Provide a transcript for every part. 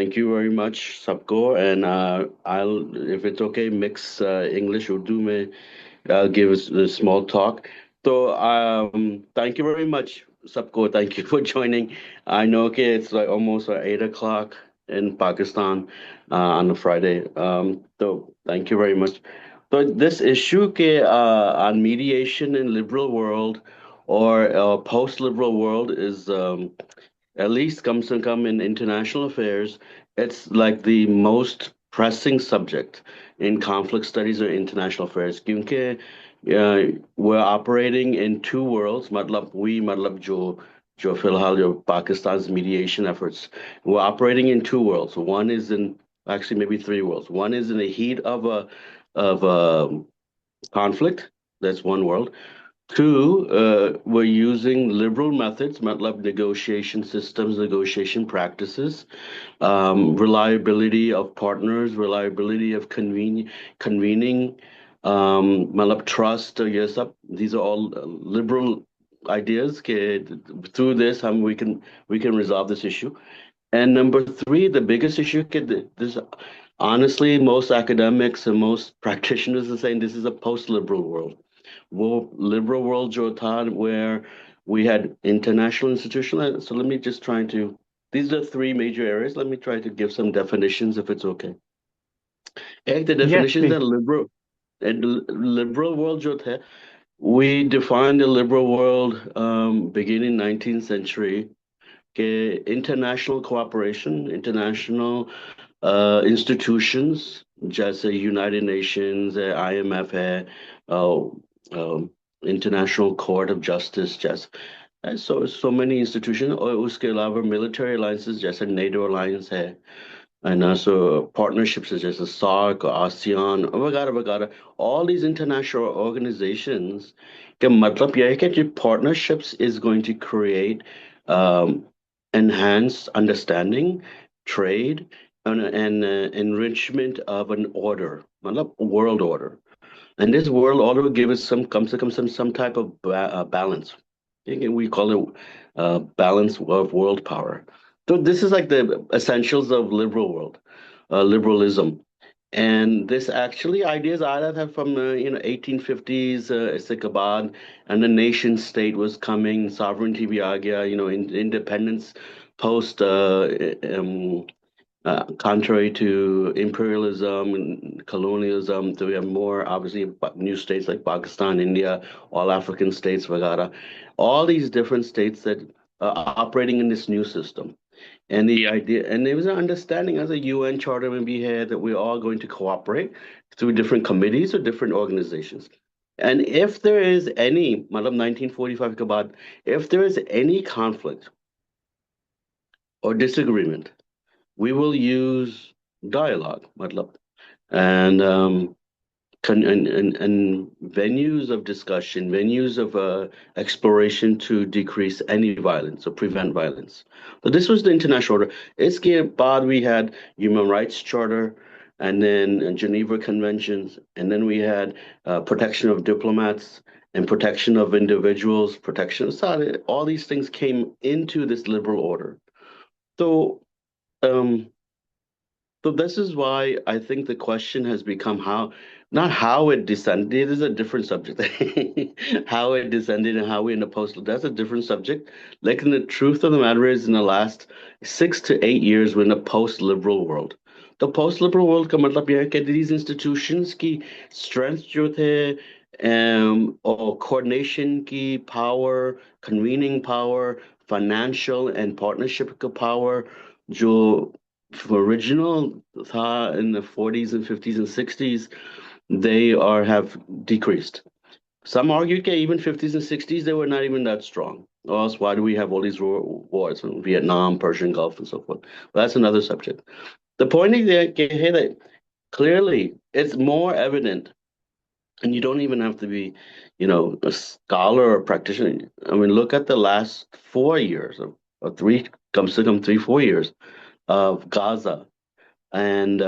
Thank you very much, Sabko. And if it's okay, mix English Urdu में give us a small talk. So, thank you very much, Sabko. Thank you for joining. I know, okay, it's like almost 8 o'clock in Pakistan on a Friday. So, thank you very much. So, this issue on mediation in liberal world or post-liberal world is at least comes to come in international affairs, it's like the most pressing subject in conflict studies or international affairs. क्योंकि we're operating in two worlds, मतलब जो फिलहाल जो Pakistan's mediation efforts, we're operating in two worlds. One is in actually maybe three worlds. One is in the heat of a conflict. That's one world. Two, we're using liberal methods, MATLAB negotiation systems, negotiation practices, reliability of partners, reliability of convening, MATLAB trust, yes, these are all liberal ideas. Through this, we can resolve this issue. And number three, the biggest issue, this honestly, most academics and most practitioners are saying this is a post-liberal world. Well, liberal world जो था where we had international institutional. So let me just try to. These are three major areas. Let me try to give some definitions if it's okay. The Yes, definitions that please. liberal world जो थे, we defined the liberal world beginning 19th century. International cooperation, international institutions, जैसे United Nations, IMF है, International Court of Justice, जैसे so many institutions, और उसके अलावा military alliances जैसे NATO alliance है, and also partnerships such as the SARC, ASEAN, वगैरह वगैरह. All these international organizations का मतलब यह है कि जो partnerships is going to create um, enhanced understanding, trade, and enrichment of an order, मतलब world order. And this world order will give us some type of balance. We call it balance of world power. So this is like the essentials of liberalism. And this actually ideas I have from 1850s, Istikabad, and the nation state was coming, sovereignty bhi aa gaya, independence post contrary to imperialism and colonialism. So we have more, obviously, new states like Pakistan, India, all African states, Vagara, all these different states that are operating in this new system. And the idea, and there was an understanding as a UN charter when we had that we're all going to cooperate through different committees or different organizations. And if there is any, Madam 1945 ke baad, if there is any conflict or disagreement, we will use dialogue, matlab, and and venues of discussion, venues of exploration to decrease any violence or prevent violence. So this was the international order. Iske baad we had Human Rights Charter, and then Geneva Conventions, and then we had protection of diplomats and protection of individuals, protection of society. All these things came into this liberal order. So um, so this is why I think the question has become not how it descended. It is a different subject. How it descended and how we in the post. That's a different subject. Like in the truth of the matter is, in the last 6 to 8 years, we're in a post-liberal world. The post-liberal world का मतलब यह है कि these institutions की strength जो थे or coordination की power, convening power, financial and partnership का power जो original tha in the 40s and 50s and 60s, they are have decreased. Some argue that even 50s and 60s, they were not even that strong. Or else, why do we have all these wars in Vietnam, Persian Gulf, and so forth? But that's another subject. The point is that clearly it's more evident, and you don't even have to be, a scholar or practitioner. I mean, look at the last 4 years or three, comes to come 3, 4 years of Gaza. And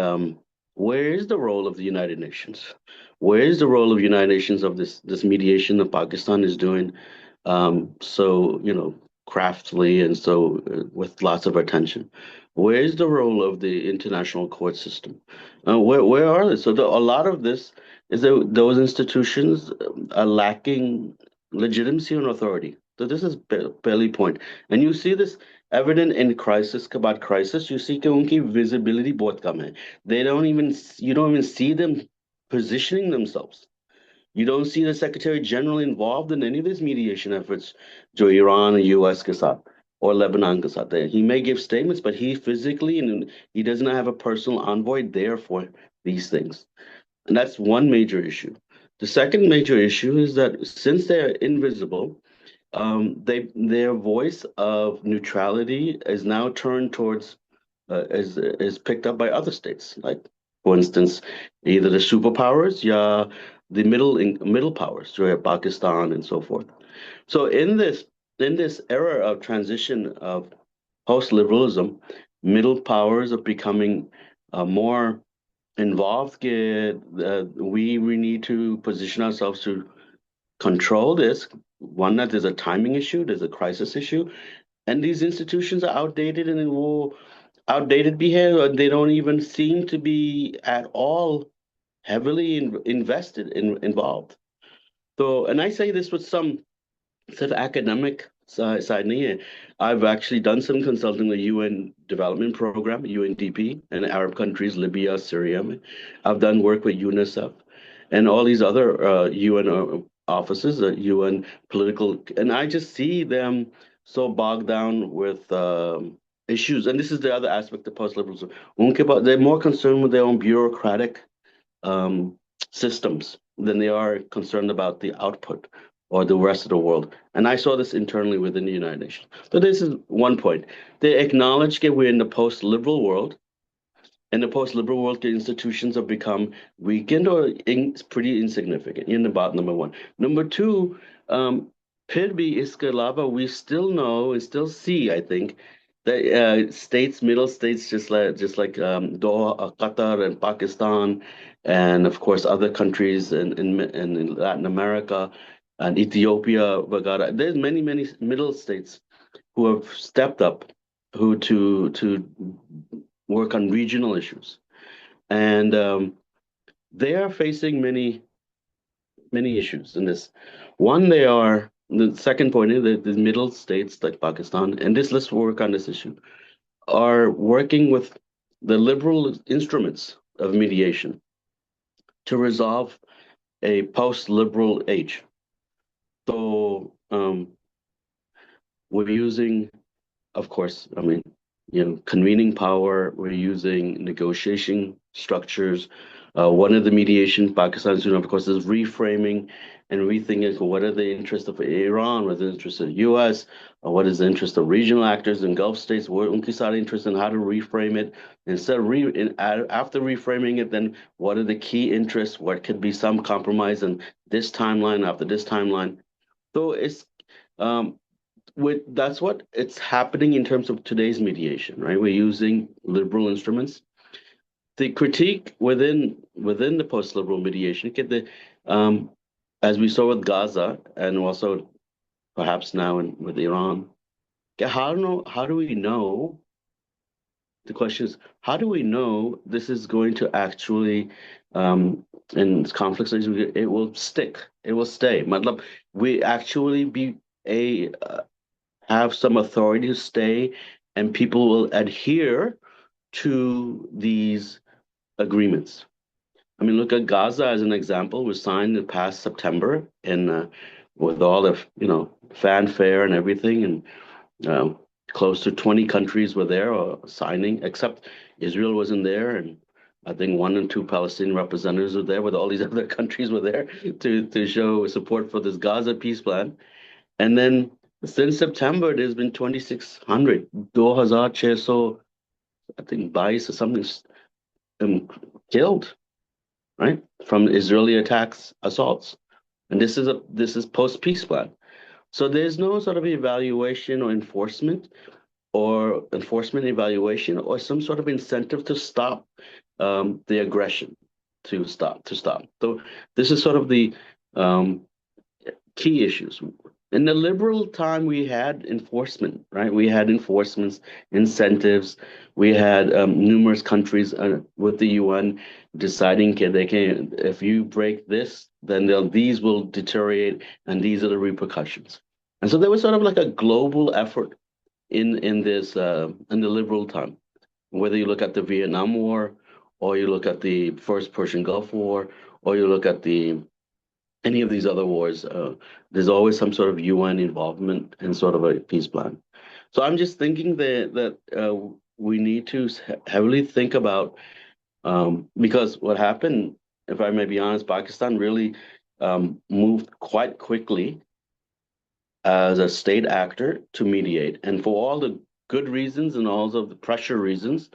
where is the role of the United Nations? Where is the role of United Nations of this mediation that Pakistan is doing? So craftily and so with lots of attention. Where is the role of the international court system? Where are they? So a lot of this is that those institutions are lacking legitimacy and authority. So this is barely point, and you see this evident in crisis के बाद crisis. You see कि उनकी visibility बहुत कम है. They don't even you don't even see them positioning themselves. You don't see the Secretary General involved in any of these mediation efforts, जो Iran and US के साथ or Lebanon के साथ है. He may give statements, but he physically and he does not have a personal envoy there for these things. And that's one major issue. The second major issue is that since they're invisible, their voice of neutrality is now turned towards is picked up by other states, like for instance, either the superpowers, yeah, the middle powers, so Pakistan and so forth. So in this era of transition of post-liberalism, middle powers are becoming more involved. We need to position ourselves to control this. One, that there's a timing issue, there's a crisis issue, and these institutions are outdated and will outdated behavior. They don't even seem to be at all heavily invested involved. So, and I say this with some sort of academic side. I've actually done some consulting with UN Development Program, UNDP, and Arab countries, Libya, Syria. I've done work with UNICEF and all these other UN offices, UN political, and I just see them so bogged down with issues. And this is the other aspect of post-liberalism. They're more concerned with their own bureaucratic um, systems than they are concerned about the output or the rest of the world. And I saw this internally within the United Nations. So this is one point. They acknowledge that we're in the post-liberal world. In the post-liberal world, the institutions have become weakened or pretty insignificant. In about number one. Number two, फिर भी इसके अलावा we still know and still see, I think, that states, middle states, just like Doha, Qatar, and Pakistan, and of course other countries in Latin America and Ethiopia, Bagara. There's many middle states who have stepped up, who to work on regional issues, and they are facing many issues in this. One, they are the second point is that the middle states like Pakistan, and this let's work on this issue, are working with the liberal instruments of mediation to resolve a post-liberal age. So we're using, of course, convening power. We're using negotiation structures. One of the mediation Pakistan is doing, of course, is reframing and rethinking what are the interests of Iran, what are the interests of the U.S., what is the interest of regional actors in Gulf states, what unki sare interest in how to reframe it. Instead of after reframing it, then what are the key interests? What could be some compromise in this timeline after this timeline? So it's that's what it's happening in terms of today's mediation, right? We're using liberal instruments. The critique within the post-liberal mediation, as we saw with Gaza and also perhaps now with Iran, how do we know? The question is, how do we know this is going to actually, in conflicts, it will stick, it will stay? Matlab, we actually be have some authority to stay, and people will adhere to these agreements. I mean, look at Gaza as an example. It was signed in past September, and with all the fanfare and everything, and close to 20 countries were there signing, except Israel wasn't there, and I think 1 and 2 Palestinian representatives were there, but all these other countries were there to show support for this Gaza peace plan. And then since September, there's been 2,600, 2,600, I think, bias or something killed, right, from Israeli attacks, assaults. And this is post-peace plan. So there's no sort of evaluation or enforcement evaluation or some sort of incentive to stop the aggression, to stop. So this is sort of the key issues. In the liberal time, we had enforcement, right? We had enforcements, incentives. We had numerous countries with the UN deciding they can, if you break this, then these will deteriorate, and these are the repercussions. And so there was sort of like a global effort in the liberal time. Whether you look at the Vietnam War, or you look at the first Persian Gulf War, or you look at the any of these other wars, there's always some sort of UN involvement in sort of a peace plan. So I'm just thinking that we need to heavily think about because what happened, if I may be honest, Pakistan really moved quite quickly as a state actor to mediate, and for all the good reasons and all of the pressure reasons,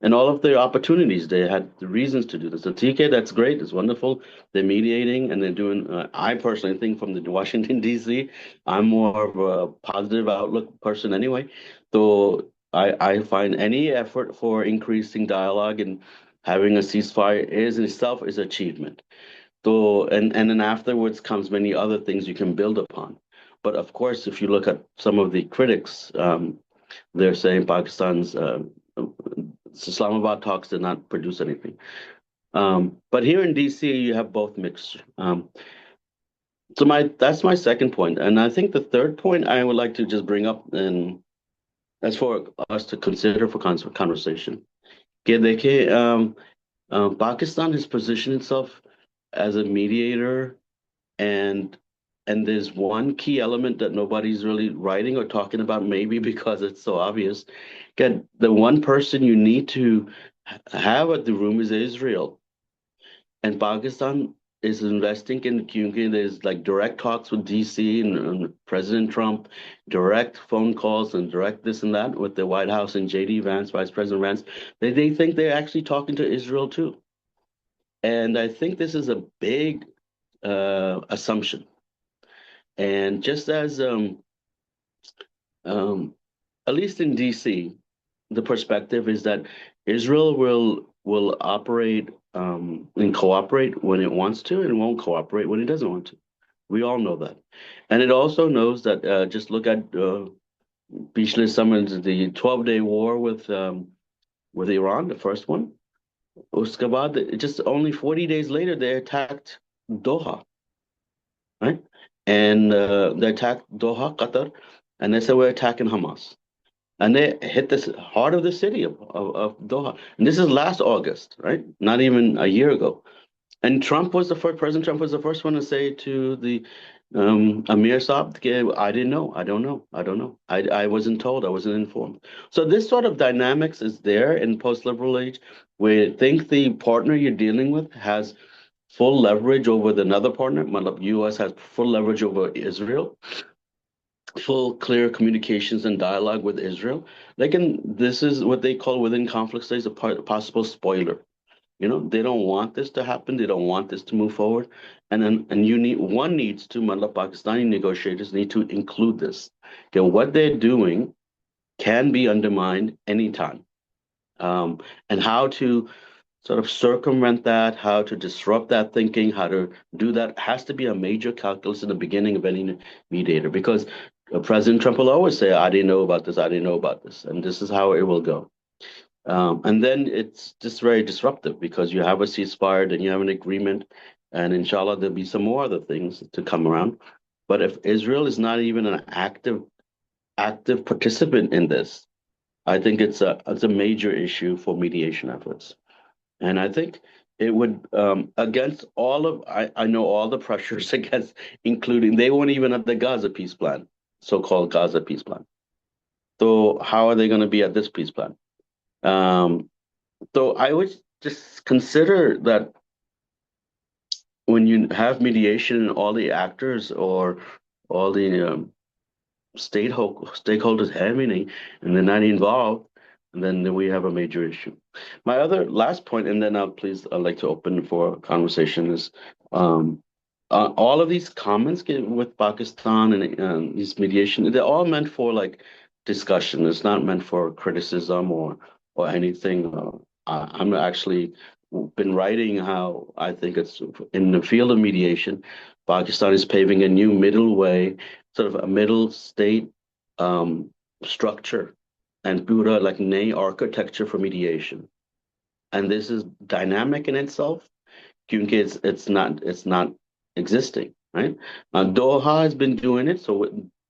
and all of the opportunities. They had the reasons to do this. So TK, that's great. It's wonderful. They're mediating and they're doing. I personally think from the Washington D.C., I'm more of a positive outlook person anyway. So I find any effort for increasing dialogue and having a ceasefire is in itself is achievement. So and then afterwards comes many other things you can build upon. But of course, if you look at some of the critics, they're saying Pakistan's Islamabad talks did not produce anything. But here in DC, you have both mixed. So that's my second point, and I think the third point I would like to just bring up, and that's for us to consider for conversation. Okay, Pakistan has positioned itself as a mediator, and there's one key element that nobody's really writing or talking about, maybe because it's so obvious. Again, the one person you need to have at the room is Israel. And Pakistan is investing in Kyunki. There's like direct talks with DC and President Trump, direct phone calls and direct this and that with the White House and JD Vance, Vice President Vance. They think they're actually talking to Israel too. And I think this is a big assumption. And just as um, at least in DC, the perspective is that Israel will operate and cooperate when it wants to, and won't cooperate when it doesn't want to. We all know that, and it also knows that. Just look at Bishle summons the 12-day war with Iran, the first one. Uska baad, just only 40 days later, they attacked Doha, right? And they attacked Doha, Qatar, and they said we're attacking Hamas. And they hit the heart of the city of Doha. And this is last August, right? Not even a year ago. And President Trump was the first one to say to the Amir Saab, I didn't know, I don't know, I don't know. I wasn't told, I wasn't informed. So this sort of dynamics is there in post-liberal age, where you think the partner you're dealing with has full leverage over another partner. U.S. has full leverage over Israel, full clear communications and dialogue with Israel. This is what they call within conflict states a possible spoiler. They don't want this to happen. They don't want this to move forward. And one needs to, Pakistani negotiators need to include this. Okay, what they're doing can be undermined anytime. And how to sort of circumvent that, how to disrupt that thinking, how to do that has to be a major calculus in the beginning of any mediator, because President Trump will always say, I didn't know about this, I didn't know about this, and this is how it will go. And then it's just very disruptive because you have a ceasefire, then you have an agreement, and inshallah, there'll be some more other things to come around. But if Israel is not even an active participant in this, I think it's a major issue for mediation efforts. And I think it would, against I know all the pressures against, including, they weren't even at the Gaza peace plan, so-called Gaza peace plan. So how are they going to be at this peace plan? So I would just consider that when you have mediation, all the actors or all the stakeholders having, and they're not involved, and then we have a major issue. My other last point, and then I'd like to open for conversation, is all of these comments with Pakistan and these mediation, they're all meant for like discussion. It's not meant for criticism or anything. I'm actually been writing how I think it's in the field of mediation, Pakistan is paving a new middle way, sort of a middle state um, structure and build a like new architecture for mediation. And this is dynamic in itself, क्योंकि it's not existing, right? Doha has been doing it, so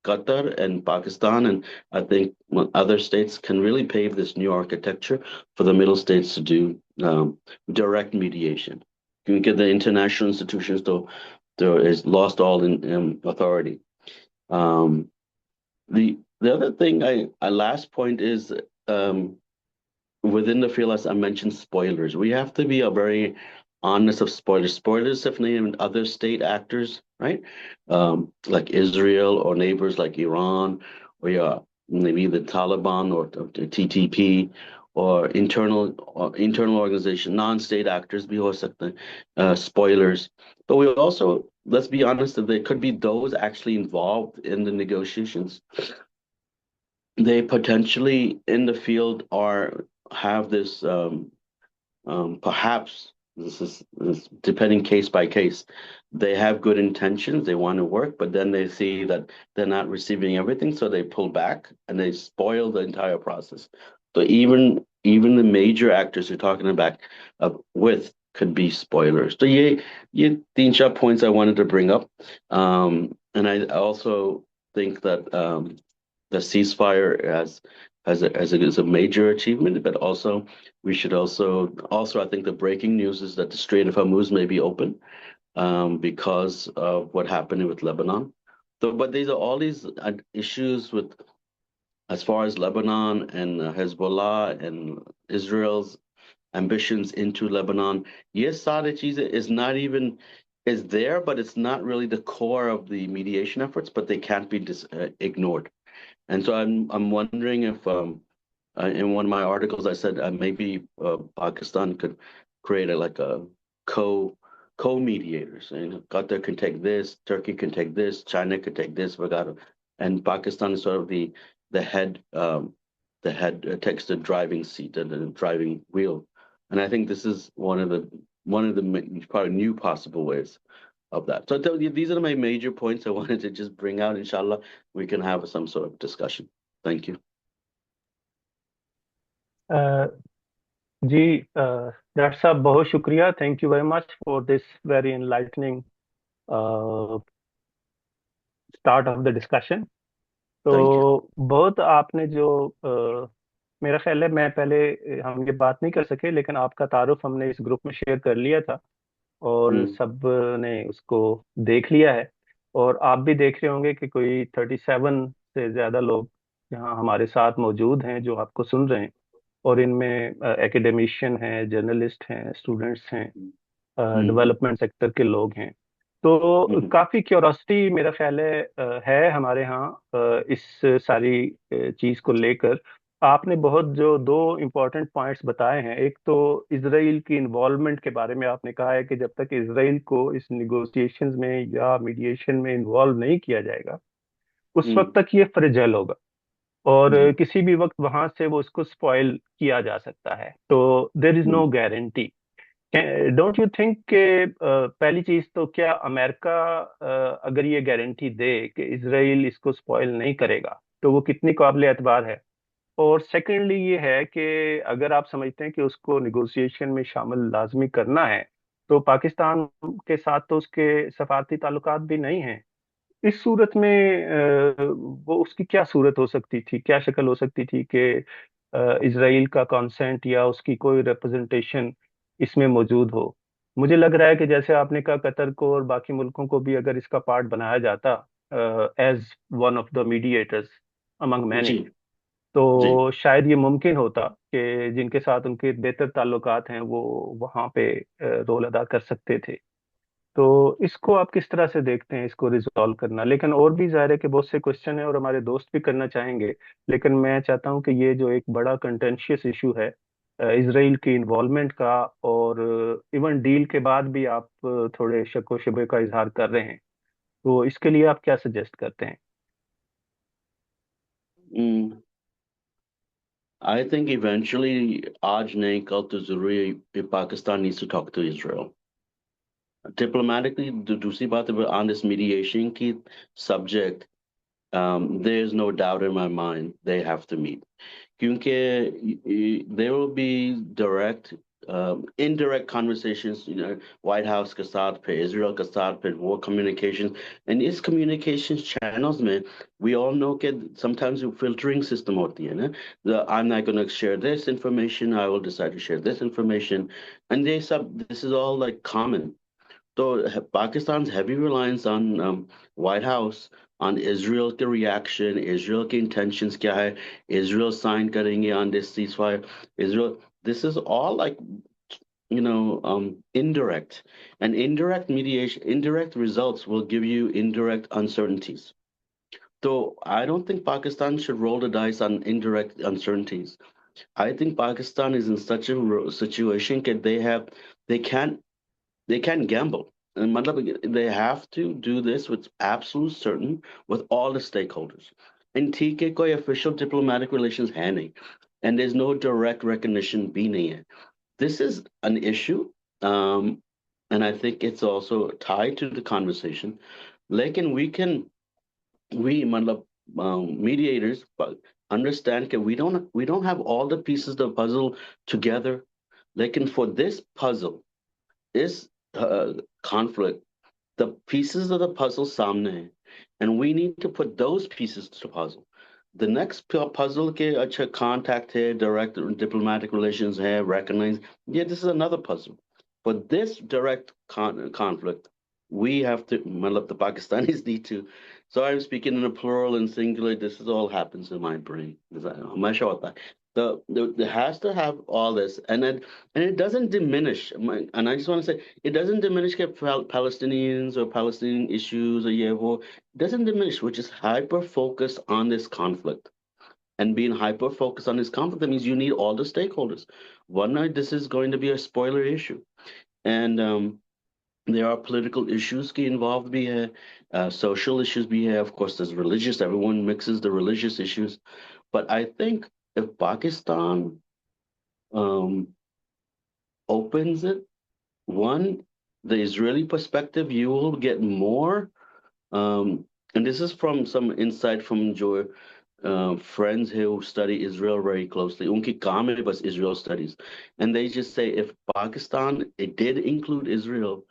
Qatar and Pakistan and I think other states can really pave this new architecture for the middle states to do direct mediation. क्योंकि the international institutions though there is lost all in authority. Um, the other thing I last point is within the field, as I mentioned, spoilers. We have to be a very honest of spoilers. Spoilers definitely in other state actors, right? Like Israel or neighbors like Iran, or yeah, maybe the Taliban or the TTP, or internal organization, non-state actors, भी हो सकते हैं, spoilers. But we also, let's be honest, that there could be those actually involved in the negotiations. They potentially in the field are have this perhaps this depending case by case. They have good intentions, they want to work, but then they see that they're not receiving everything, so they pull back and they spoil the entire process. So even the major actors you're talking about with could be spoilers. So ये तीन चार points I wanted to bring up, and I also think that the ceasefire is a major achievement, but also we should also I think the breaking news is that the Strait of Hormuz may be open because of what happened with Lebanon. So, but these are all these issues with as far as Lebanon and Hezbollah and Israel's ambitions into Lebanon. Yes, सारी चीजें is not even is there, but it's not really the core of the mediation efforts. But they can't be ignored. And so I'm wondering if in one of my articles I said maybe Pakistan could create like a co-mediators. And Qatar can take this, Turkey can take this, China could take this, Vagado, and Pakistan is sort of the head takes the driving seat and the driving wheel. And I think this is one of the probably new possible ways of that. So I tell you, these are my major points I wanted to just bring out. Inshallah, we can have some sort of discussion. Thank you. Ji doctor साहब बहुत शुक्रिया thank you very much for this very enlightening start of the discussion Thank you. तो बहुत आपने जो मेरा ख्याल है मैं पहले हम ये बात नहीं कर सके लेकिन आपका तारुफ हमने इस ग्रुप में शेयर कर लिया था और Mm, सब ने उसको देख लिया है और आप भी देख रहे होंगे कि कोई 37 से ज्यादा लोग यहाँ हमारे साथ मौजूद हैं जो आपको सुन रहे हैं और इनमें एकेडमिशियन हैं जर्नलिस्ट हैं स्टूडेंट्स हैं mm, डेवलपमेंट सेक्टर के लोग हैं तो mm, काफी क्यूरोसिटी मेरा ख्याल है हमारे यहाँ इस सारी चीज को लेकर आपने बहुत जो दो इम्पोर्टेंट पॉइंट्स बताए हैं एक तो इसराइल की इन्वॉल्वमेंट के बारे में आपने कहा है कि जब तक इसराइल को इस निगोशिएशंस में या मीडिएशन में इन्वॉल्व नहीं किया जाएगा उस वक्त mm, तक ये फ्रेजाइल होगा और जी, किसी भी वक्त वहां से वो उसको स्पॉइल किया जा सकता है तो there is no mm, guarantee don't you think कि पहली चीज तो क्या अमेरिका अगर ये गारंटी दे कि इसराइल इसको स्पॉइल नहीं करेगा तो वो कितनी काबिल एतबार है और सेकेंडली ये है कि अगर आप समझते हैं कि उसको निगोशिएशन में शामिल लाजमी करना है तो पाकिस्तान के साथ तो उसके सफारती ताल्लुकात भी नहीं हैं इस सूरत में वो उसकी क्या सूरत हो सकती थी क्या शक्ल हो सकती थी कि इसराइल का कंसेंट या उसकी कोई रिप्रेजेंटेशन इसमें मौजूद हो मुझे लग रहा है कि जैसे आपने कहा कतर को और बाकी मुल्कों को भी अगर इसका पार्ट बनाया जाता as one of the mediators among many जी, जी, तो शायद ये मुमकिन होता कि जिनके साथ उनके बेहतर ताल्लुकात हैं वो वहाँ पे रोल अदा कर सकते थे तो इसको आप किस तरह से देखते हैं इसको रिजॉल्व करना लेकिन और भी जाहिर है कि बहुत से क्वेश्चन है और हमारे दोस्त भी करना चाहेंगे लेकिन मैं चाहता हूं कि ये जो एक बड़ा कंटेंशियस इशू है इसराइल की इन्वॉल्वमेंट का और इवन डील के बाद भी आप थोड़े शक व शुबे का इजहार कर रहे हैं तो इसके लिए आप क्या सजेस्ट करते हैं mm. I think eventually, आज नहीं कल तो जरूरी है, Pakistan needs to talk to Israel. Diplomatically, the दूसरी बात है, on this mediation की subject, there's no doubt in my mind they have to meet. क्योंकि there will be direct, indirect conversations, White House के साथ, फिर Israel के साथ, फिर war communications, and इस communications channels में, we all know that sometimes a filtering system होती है ना, I'm not going to share this information, I will decide to share this information, and this is all like common. So Pakistan's heavy reliance on White House, on Israel के reaction, Israel के intentions क्या है, Israel sign करेंगे on this ceasefire, Israel. This is all like indirect, and indirect mediation, indirect results will give you indirect uncertainties. So I don't think Pakistan should roll the dice on indirect uncertainties. I think Pakistan is in such a situation that they can't they can't gamble. And they have to do this with absolute certain with all the stakeholders. And TK koi official diplomatic relations है नहीं, and there's no direct recognition भी नहीं है. This is an issue, and I think it's also tied to the conversation. लेकिन we mediators but understand that we don't have all the pieces of the puzzle together. लेकिन for this puzzle, this conflict, the pieces of the puzzle samne hai, and we need to put those pieces to the puzzle. The next puzzle ke acha contact hai, direct diplomatic relations hai, recognize. Yeah, this is another puzzle. For this direct conflict, we have to, matlab the Pakistanis need to. So I'm speaking in a plural and singular. This is all happens in my brain. हमेशा होता है. There has to have all this, and it doesn't diminish. And I just want to say, it doesn't diminish Palestinians or Palestinian issues or Yevo. It doesn't diminish, which is hyper focused on this conflict. And being hyper focused on this conflict, that means you need all the stakeholders. One night, this is going to be a spoiler issue. And there are political issues involved, be here, social issues, be here. Of course, there's religious, everyone mixes the religious issues. But I think if Pakistan um, opens it, one, the Israeli perspective, you will get more. And this is from some insight from your friends who study Israel very closely. Unki kaam hai bas Israel studies. And they just say if Pakistan, it did include Israel,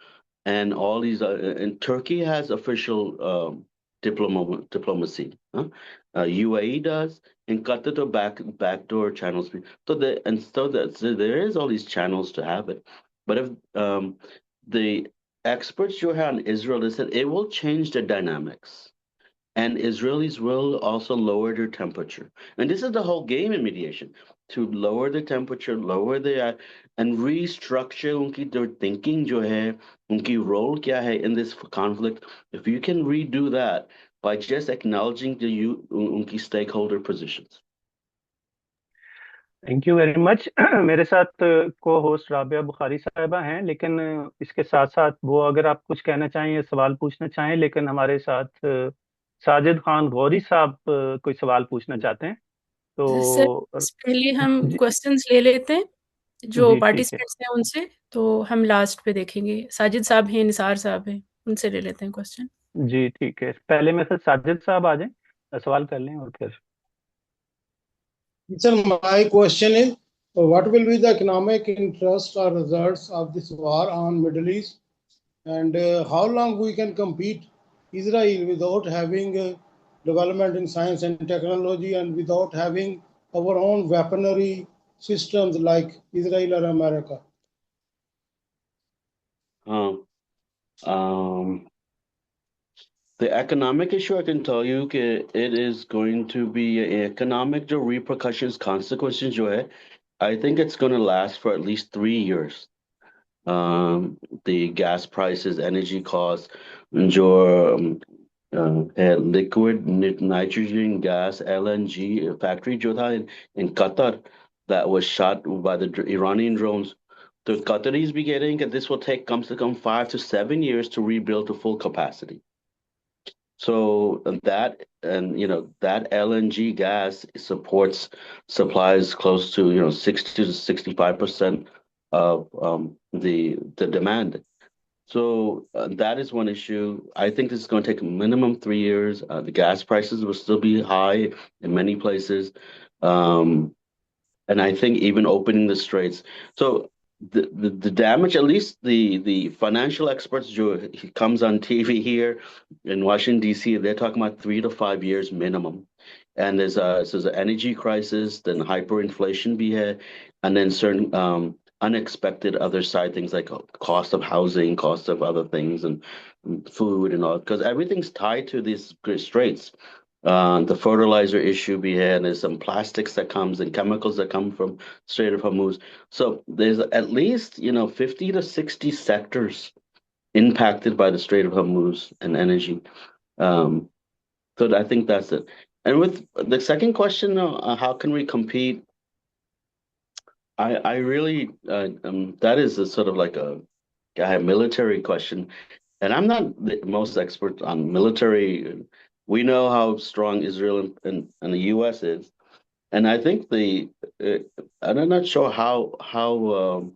and all these, and Turkey has official diplomacy. Huh? UAE does, and Qatar to backdoor channels. So there is all these channels to have it. But if the experts you have on Israel, they said it will change the dynamics. And Israelis will also lower their temperature. And this is the whole game in mediation, to lower the temperature, lower and restructure their thinking जो है, उनकी role क्या है in this conflict. If you can redo that by just acknowledging उनकी stakeholder positions. Thank you very much. मेरे साथ को host Rabia Bukhari साहिबा हैं, लेकिन इसके साथ साथ वो अगर आप कुछ कहना चाहें या सवाल पूछना चाहें, लेकिन हमारे साथ साजिद खान गौरी साहब कोई सवाल पूछना चाहते हैं सर, तो पहले हम जी, क्वेश्चंस ले लेते हैं जो जी ठीक है। पार्टिसिपेंट्स हैं उनसे, तो हम लास्ट पे देखेंगे। साजिद साहब हैं, निसार साहब हैं, उनसे ले लेते हैं क्वेश्चन। जी ठीक है, पहले में से साजिद साहब आ जाएं, सवाल कर लें और फिर Sir, my question is, what will be the economic interest or results of this war on Middle East, and how long we can compete Israel without having development in science and technology and without having our own weaponry systems like Israel or America? The economic issue, I can tell you that it is going to be economic repercussions, consequences जो है, I think it's going to last for at least 3 years. The gas prices, energy costs, जो liquid nitrogen gas, LNG factory जो था in Qatar that was shot by the Iranian drones. The Qataris be getting that this will take come 5 to 7 years to rebuild to full capacity. So that LNG gas supports supplies close to 60 to 65% of the demand. So that is one issue. I think this is going to take a minimum 3 years. The gas prices will still be high in many places. Um, and I think even opening the straits. So the damage, at least the financial experts, Joe, he comes on TV here in Washington D.C. They're talking about 3 to 5 years minimum, and there's an energy crisis, then hyperinflation be here, and then certain unexpected other side things like cost of housing, cost of other things, and food and all, because everything's tied to these straits. The fertilizer issue we had, there's some plastics that comes and chemicals that come from Strait of Hormuz. So there's at least, 50 to 60 sectors impacted by the Strait of Hormuz and energy. Um, so I think that's it. And with the second question, how can we compete? I really, that is a sort of like a military question. And I'm not the most expert on military. We know how strong Israel and the U.S. is, and I think uh, I'm not sure how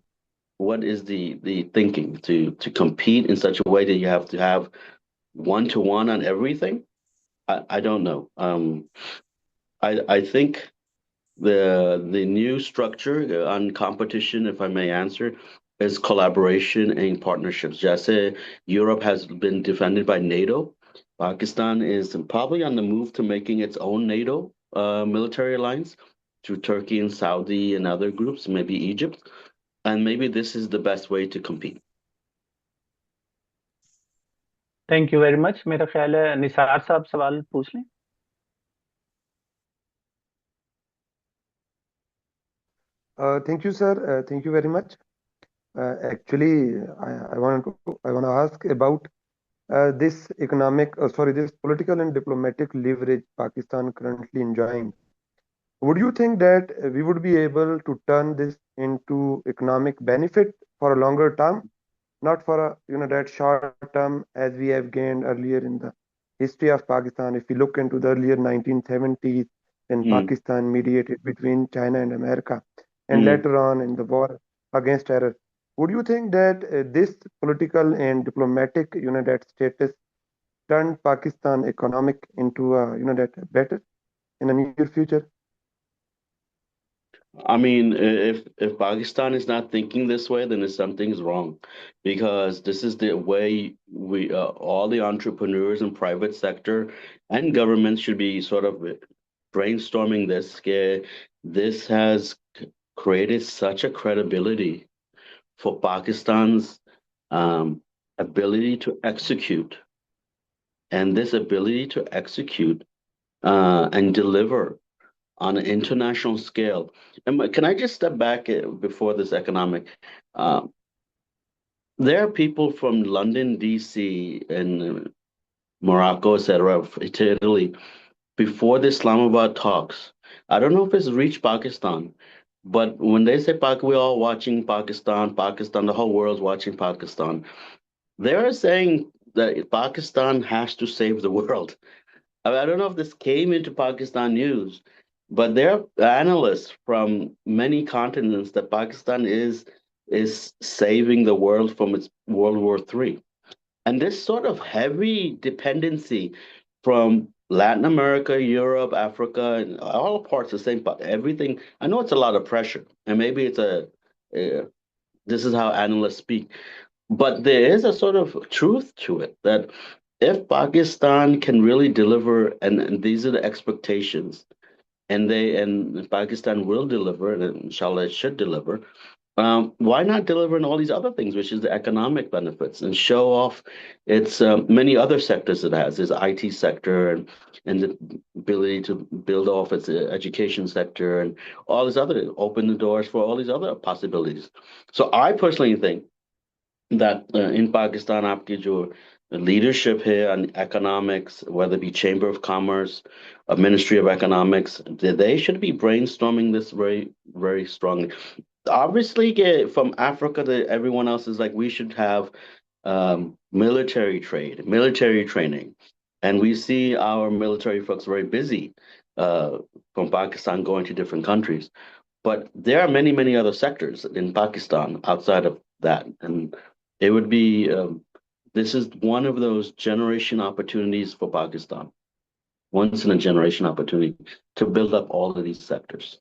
what is the thinking to compete in such a way that you have to have 1-to-1 on everything. I don't know. I think the new structure on competition, if I may answer, is collaboration and partnerships. Just say Europe has been defended by NATO. Pakistan is probably on the move to making its own NATO military alliance through Turkey and Saudi and other groups, maybe Egypt. And maybe this is the best way to compete. Thank you very much. मेरा ख्याल है निसार साहब सवाल पूछ लें। Thank you, sir. Thank you very much. Actually, I want to ask about this this political and diplomatic leverage Pakistan currently enjoying. Would you think that we would be able to turn this into economic benefit for a longer term, not for a that short term as we have gained earlier in the history of Pakistan? If we look into the earlier 1970s, when Mm, Pakistan mediated between China and America, and mm. later on in the war against terror, would you think that this political and diplomatic that status turned Pakistan economic into that better in the near future? I mean, if Pakistan is not thinking this way, then something's wrong, because this is the way we all the entrepreneurs and private sector and governments should be sort of brainstorming this. This has created such a credibility for Pakistan's um, ability to execute, and this ability to execute and deliver on an international scale. And can I just step back before this economic? Uh, there are people from London, DC, and Morocco, etc., to Italy, before the Islamabad talks. I don't know if it's reached Pakistan, but when they say we're all watching Pakistan, Pakistan, the whole world's watching Pakistan, they're saying that Pakistan has to save the world. I don't know if this came into Pakistan news, but there are analysts from many continents that Pakistan is saving the world from its World War III. And this sort of heavy dependency from Latin America, Europe, Africa, and all parts the same, but everything. I know it's a lot of pressure, and maybe uh, this is how analysts speak, but there is a sort of truth to it that if Pakistan can really deliver, and these are the expectations, and Pakistan will deliver, and inshallah it should deliver. Why not deliver in all these other things, which is the economic benefits, and show off its many other sectors it has, its IT sector and the ability to build off its education sector and all this other, open the doors for all these other possibilities. So I personally think that in Pakistan, आपकी जो leadership here on economics, whether it be Chamber of Commerce, Ministry of Economics, they should be brainstorming this very, very strongly. Obviously, from Africa to everyone else is like we should have military trade, military training. And we see our military folks very busy from Pakistan going to different countries. But there are many, many other sectors in Pakistan outside of that. And it would be, this is one of those generation opportunities for Pakistan, once in a generation opportunity to build up all of these sectors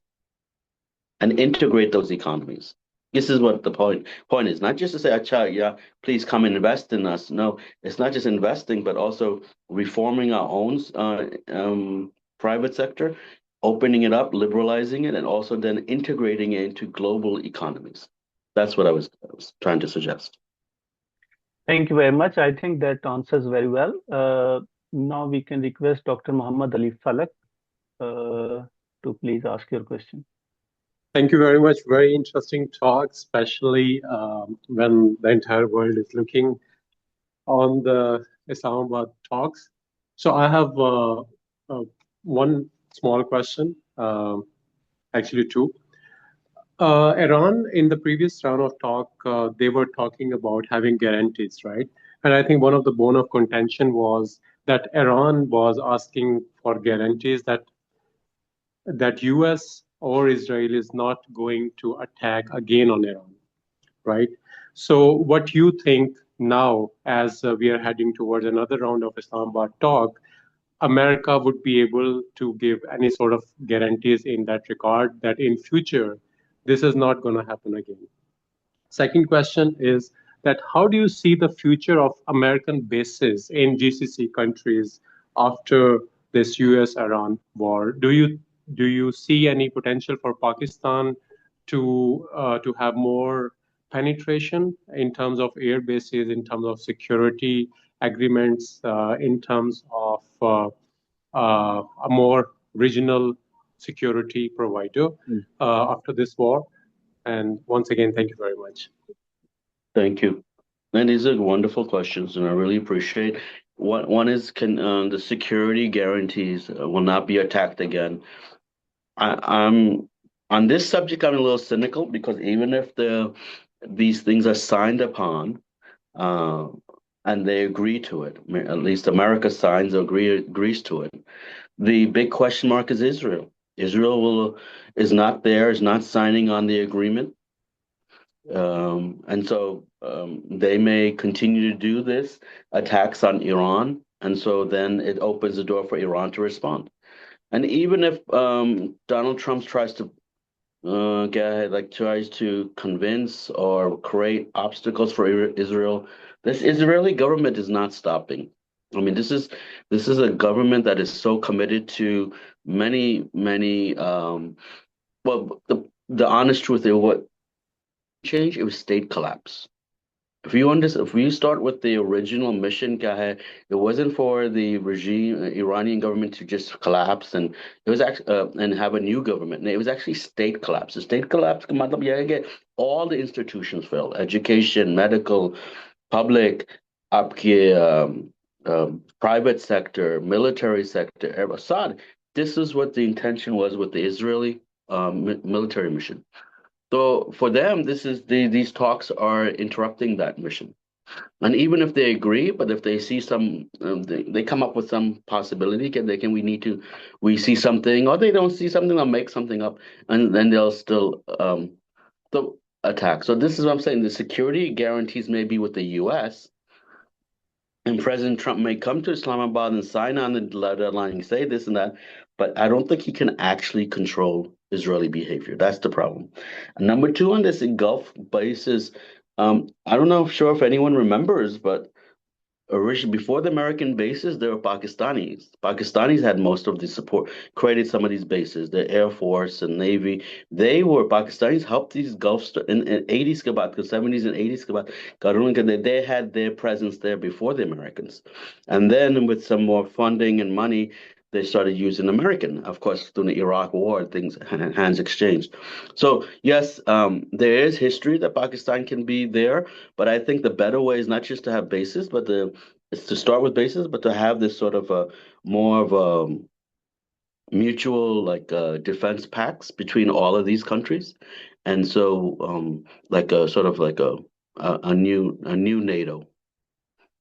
and integrate those economies. This is what the point is, not just to say, Acha, yeah, please come and invest in us. No, it's not just investing, but also reforming our own private sector, opening it up, liberalizing it, and also then integrating it into global economies. That's what I was trying to suggest. Thank you very much. I think that answers very well. Now we can request Dr. Muhammad Ali Falak to please ask your question. Thank you very much. Very interesting talk, especially when the entire world is looking on the Islamabad talks. So I have one small question, actually two. Iran, in the previous round of talk, they were talking about having guarantees, right? And I think one of the bone of contention was that Iran was asking for guarantees that US or Israel is not going to attack again on Iran, right? So what you think now, as we are heading towards another round of Islamabad talk, America would be able to give any sort of guarantees in that regard that in future, this is not going to happen again. Second question is that how do you see the future of American bases in GCC countries after this US-Iran war? Do you see any potential for Pakistan to have more penetration in terms of air bases, in terms of security agreements, in terms of a more regional security provider after this war? And once again, thank you very much. Thank you. And these are wonderful questions, and I really appreciate. One is, can the security guarantees will not be attacked again? I'm on this subject. I'm a little cynical because even if these things are signed upon, and they agree to it, at least America signs or agrees to it, the big question mark is Israel. Israel is not there, is not signing on the agreement. And so they may continue to do this attacks on Iran, and so then it opens the door for Iran to respond. And even if Donald Trump tries to tries to convince or create obstacles for Israel, this Israeli government is not stopping. I mean, this is a government that is so committed to many. Well, the honest truth is what change, it was state collapse. If you start with the original mission, it wasn't for the regime, Iranian government to just collapse, and it was actually and have a new government. And it was actually state collapse. The state collapse, all the institutions fell: education, medical, public, private sector, military sector. Assad. This is what the intention was with the Israeli military mission. So for them, these talks are interrupting that mission. And even if they agree, but if they see some, they come up with some possibility. We see something, or they don't see something, they'll make something up, and then they'll still attack. So this is what I'm saying. The security guarantees may be with the U.S., and President Trump may come to Islamabad and sign on the dotted line and say this and that, but I don't think he can actually control Israeli behavior. That's the problem. And number two on this, in Gulf bases, I don't know sure if anyone remembers, but originally before the American bases, there were Pakistanis. Pakistanis had most of the support, created some of these bases. The Air Force and Navy, Pakistanis helped these Gulf in 80s, 70s and 80s, they had their presence there before the Americans. And then with some more funding and money, they started using American, of course, during the Iraq War, things hands exchanged. So yes, there is history that Pakistan can be there, but I think the better way is not just to have bases, but it's to start with bases, but to have this sort of more of a mutual defense pacts between all of these countries, and so like a sort of like a new NATO.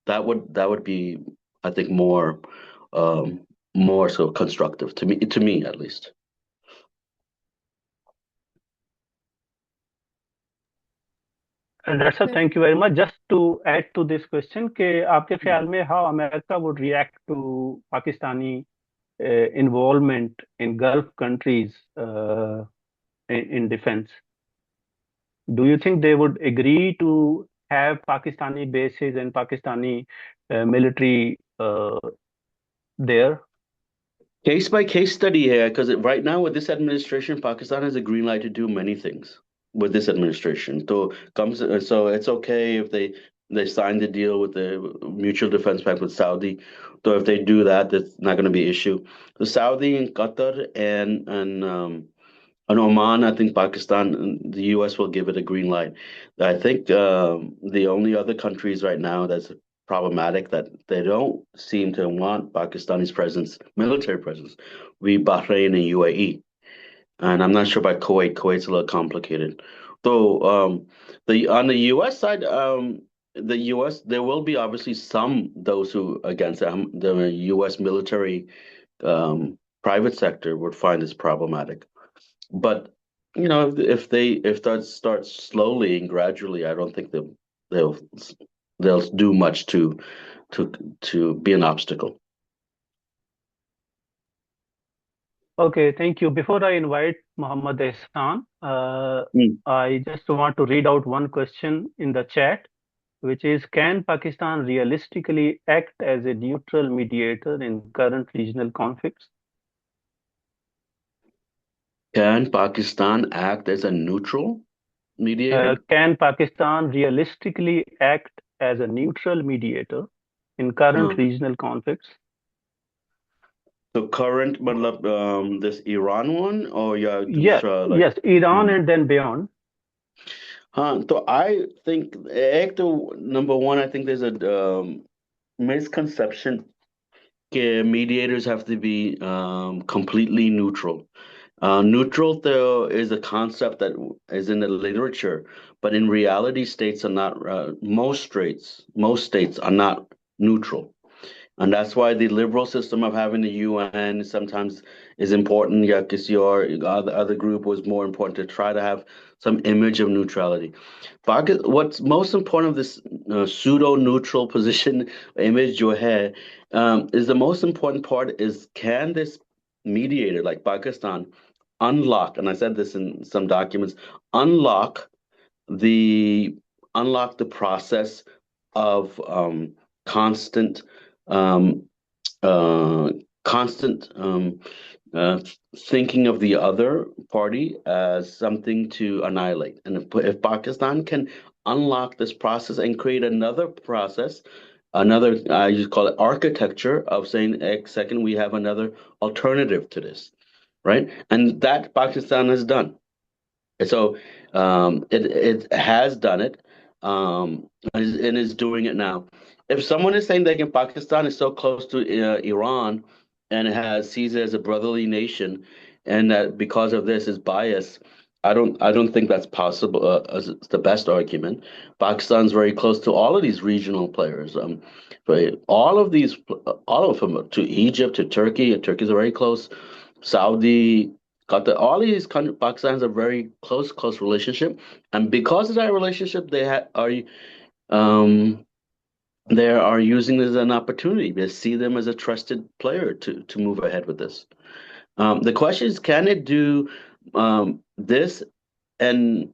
That would be, I think, more more so constructive to me at least. That's all. Thank you very much. Just to add to this question, कि आपके ख्याल में how America would react to Pakistani involvement in Gulf countries in defense? Do you think they would agree to have Pakistani bases and Pakistani military there? Case by case study here, because right now with this administration, Pakistan has a green light to do many things with this administration. So it's okay if they sign the deal with the mutual defense pact with Saudi. So if they do that, that's not going to be an issue. The Saudi and Qatar and Oman, I think Pakistan and the US will give it a green light. I think the only other countries right now that's problematic that they don't seem to want Pakistani's presence, military presence, we Bahrain and UAE. And I'm not sure about Kuwait. Kuwait's a little complicated. So on the US side, the US there will be obviously those who against the US military private sector would find this problematic. But if that starts slowly and gradually, I don't think they'll do much to be an obstacle. Okay, thank you. Before I invite Muhammad Ehsan, I just want to read out one question in the chat, which is, can Pakistan realistically act as a neutral mediator in current regional conflicts? Can Pakistan act as a neutral mediator? Can Pakistan realistically act as a neutral mediator in current regional conflicts? So current, this Iran one, or yeah, yes, Iran and then beyond. So I think, number one, I think there's a misconception that mediators have to be completely neutral. Neutral, though, is a concept that is in the literature, but in reality, states are not. Most states are not neutral, and that's why the liberal system of having the UN sometimes is important. Yeah, because your other group was more important to try to have some image of neutrality. What's most important of this pseudo-neutral position image you have is the most important part is, can this mediator like Pakistan unlock, and I said this in some documents, unlock the process of constant thinking of the other party as something to annihilate. And if Pakistan can unlock this process and create another process, I just call it architecture of saying, second, we have another alternative to this, right? And that Pakistan has done. So it has done it, and is doing it now. If someone is saying that Pakistan is so close to Iran and sees it as a brotherly nation, and that because of this is biased, I don't think that's possible. As the best argument, Pakistan's very close to all of these regional players. All of them, to Egypt, to Turkey. Turkey's very close. Saudi, Qatar, all of these countries, Pakistan has a very close relationship, and because of that relationship, they are using this as an opportunity. They see them as a trusted player to move ahead with this. The question is, can it do this and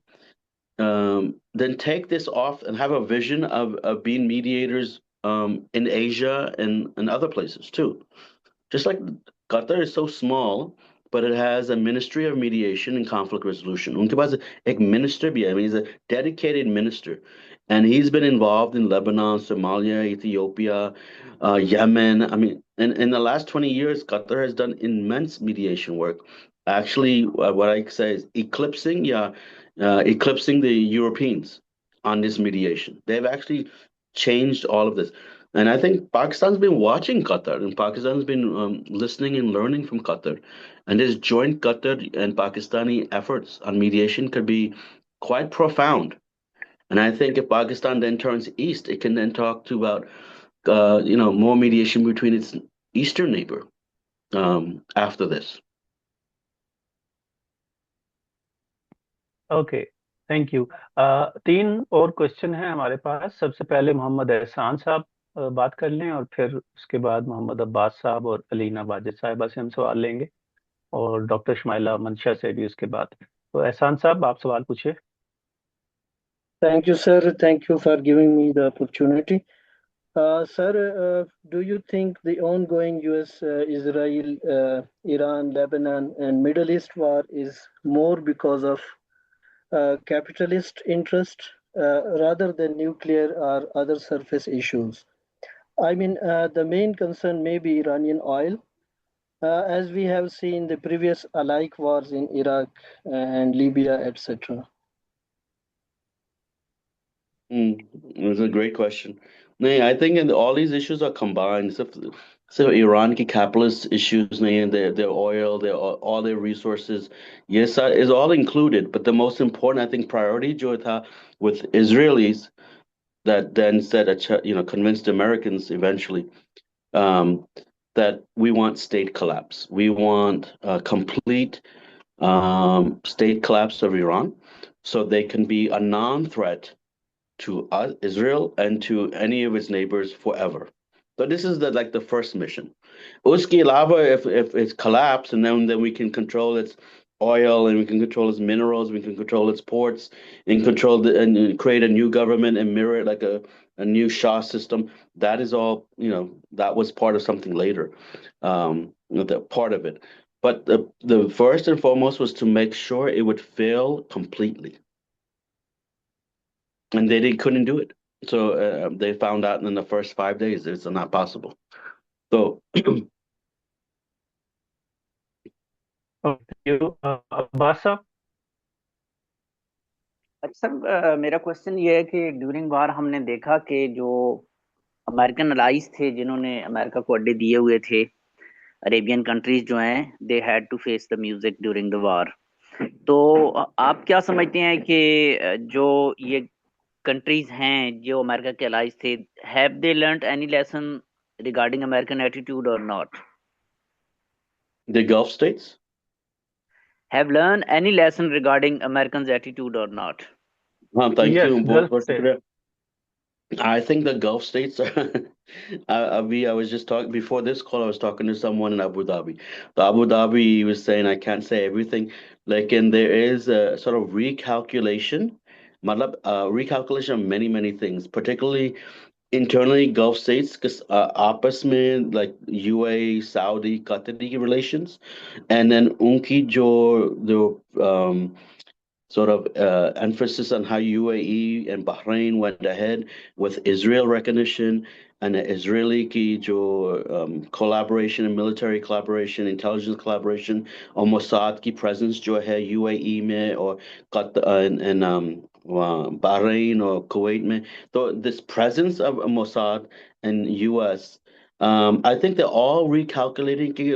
then take this off and have a vision of being mediators in Asia and other places too? Just like Qatar is so small, but it has a ministry of mediation and conflict resolution. उनके पास एक minister भी है. I mean, he's a dedicated minister, and he's been involved in Lebanon, Somalia, Ethiopia, Yemen. I mean, in the last 20 years, Qatar has done immense mediation work. Actually, what I say is eclipsing the Europeans on this mediation. They've actually changed all of this. And I think Pakistan's been watching Qatar, and Pakistan's been listening and learning from Qatar. And this joint Qatar and Pakistani efforts on mediation could be quite profound. And I think if Pakistan then turns east, it can then talk to about more mediation between its eastern neighbor after this. Okay, thank you. तीन और question हैं हमारे पास। सबसे पहले मोहम्मद एहसान साहब बात कर लें, और फिर उसके बाद मोहम्मद अब्बास साहब और अलीना वाजिद साहिबा से हम सवाल लेंगे, और डॉक्टर शमाइला मंशा से भी उसके बाद। तो एहसान साहब, आप सवाल पूछिए। Thank you, sir. Thank you for giving me the opportunity. Sir, do you think the ongoing US, Israel, Iran, Lebanon, and Middle East war is more because of capitalist interest rather than nuclear or other surface issues? I mean, the main concern may be Iranian oil, as we have seen the previous alike wars in Iraq and Libya, etc. It's a great question. No, I think all these issues are combined. So Iran ki capitalist issues, and their oil, all their resources, yes, is all included. But the most important, I think, priority jo tha with Israelis that then said, convinced Americans eventually um, that we want state collapse. We want a complete state collapse of Iran, so they can be a non-threat to us, Israel, and to any of its neighbors forever. So this is the first mission. Uski lava, if it's collapsed, and then we can control its oil, and we can control its minerals, we can control its ports, and and create a new government and mirror it like a new Shah system. That is all, that was part of something later, the part of it. But the first and foremost was to make sure it would fail completely, and they couldn't do it. So they found out in the first 5 days it's not possible. So thank you. Abbas साहब। अच्छा sir, मेरा question ये है कि during वार हमने देखा कि जो अमेरिकन अलाइज थे जिन्होंने अमेरिका को अड्डे दिए हुए थे, अरेबियन कंट्रीज जो हैं, they had to face the music during the war. तो आप क्या समझते हैं कि जो ये कंट्रीज हैं जो अमेरिका के अलाइज थे, have they learned any lesson regarding American attitude और not? the Gulf states? Have learned any lesson regarding Americans' attitude or not? Thank yes, you. Gulf state. I think the Gulf states are. I was just talking before this call. I was talking to someone in Abu Dhabi. The Abu Dhabi was saying I can't say everything. And there is a sort of recalculation, recalculation of many things, particularly internally Gulf states, because आपस में like UAE, Saudi, Qatari relations, and then unki jo sort of emphasis on how UAE and Bahrain went ahead with Israel recognition and the Israeli ki jo, collaboration and military collaboration, intelligence collaboration, or Mossad ki presence jo hai UAE mein or and Bahrain or Kuwait mein. So this presence of Mossad and US, I think they're all recalculating ki,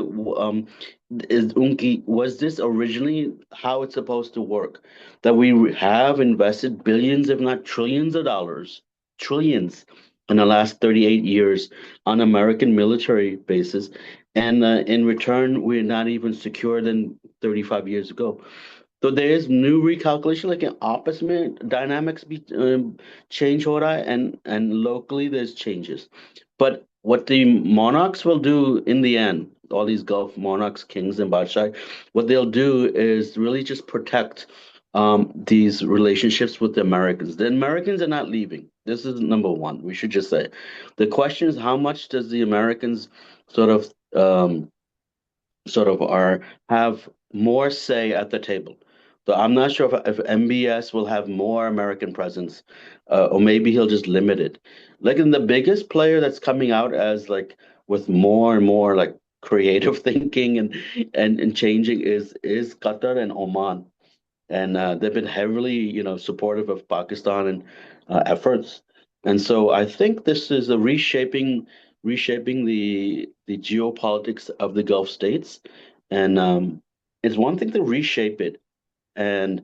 was this originally how it's supposed to work? That we have invested billions, if not trillions of dollars, trillions in the last 38 years on American military bases. And in return, we're not even secure than 35 years ago. So there is new recalculation, like in opposite dynamics change हो रहा है, and locally there's changes. But what the monarchs will do in the end, all these Gulf monarchs, kings, and Badshah, what they'll do is really just protect these relationships with the Americans. The Americans are not leaving. This is number one. We should just say. The question is, how much does the Americans sort of have more say at the table? So I'm not sure if MBS will have more American presence, or maybe he'll just limit it. In the biggest player that's coming out as with more and more creative thinking and changing is Qatar and Oman, and they've been heavily supportive of Pakistan and efforts. And so I think this is a reshaping the geopolitics of the Gulf states, and it's one thing to reshape it and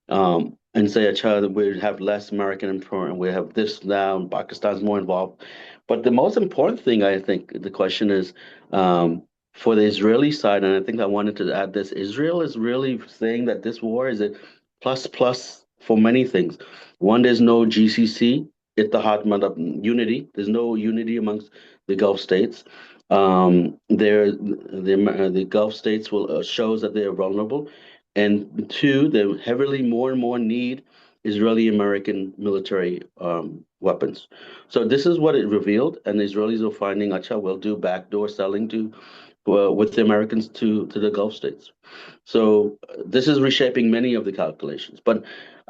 say, "Acha, we have less American influence, and we have this now, and Pakistan's more involved." But the most important thing, I think, the question is for the Israeli side, and I think I wanted to add this: Israel is really saying that this war is a plus plus for many things. One, there's no GCC, Ittihad Madab unity. There's no unity amongst the Gulf states. The Gulf states will shows that they are vulnerable, and two, they heavily more and more need Israeli American military weapons. So this is what it revealed, and the Israelis are finding, Acha, will do backdoor selling to with the Americans to the Gulf states. So this is reshaping many of the calculations. But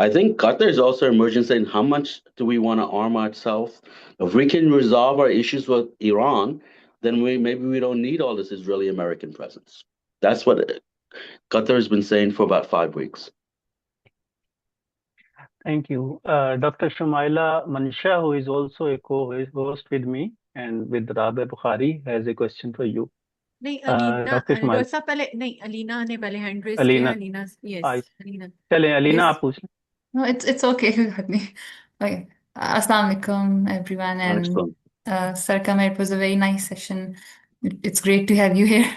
I think Qatar is also emerging, saying, how much do we want to arm ourselves? If we can resolve our issues with Iran, then maybe we don't need all this Israeli American presence. That's what Qatar has been saying for about 5 weeks. Thank you. Dr. Shumaila Mansha, who is also a co-host with me and with Rabe Bukhari, has a question for you. नहीं Alina Dr. Shumaila. Doctor साहब पहले नहीं अलीना ने पहले hand raise Alina, किया Alina I- yes Alina चले Alina, Yes. आप पूछ लें. No, it's okay. Okay. Assalamu alaikum, everyone. And Excellent. Sir Qamar, it was a very nice session. It's great to have you here.